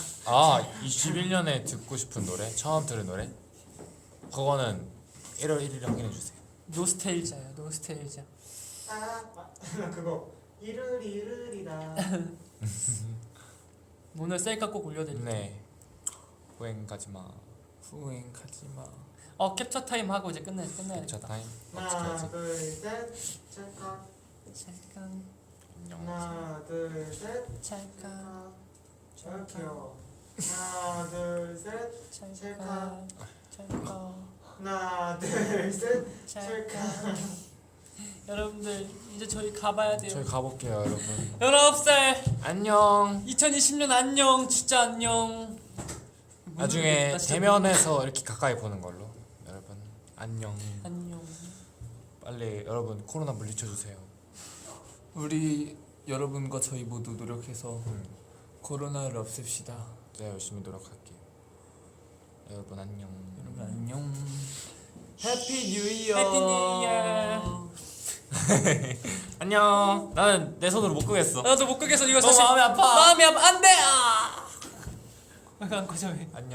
21년에 듣고 싶은 노래, 처음 들은 노래. 그거는 1월 1일에 확인해 주세요. 노스텔자야 노스텔자. 그거 이르리다. 오늘 셀카 꼭 올려드릴게요. 네. 후행 가지 마. 후행 가지마. 캡처 타임 하고 이제 끝내야 캡처 타임. 하나 어떻게 하지? 둘셋 찰칵. 잠깐 안녕. 하나 둘셋 찰칵 저기요. 하나 둘셋 찰칵 찰칵 하나 둘셋 찰칵. 여러분들 이제 저희 가봐야 돼요. 저희 가볼게요, 여러분. 19살 안녕. 2020년 안녕. 진짜 안녕. 나중에 나 진짜 대면에서 이렇게 가까이 보는 걸로. 여러분 안녕. 안녕. 빨리 여러분 코로나 물리쳐 주세요. 우리 여러분과 저희 모두 노력해서 코로나를 없앱시다. 제가 열심히 노력할게요. 여러분 안녕. 여러분 안녕. 해피 뉴 이어. 해피 뉴 이어. 안녕. 나는 내 손으로 못 끄겠어. 나도 못 끄겠어 이거 너무 사실 마음이 아파. 마음이 아파 안돼 아. 안고 좀 해. 안녕.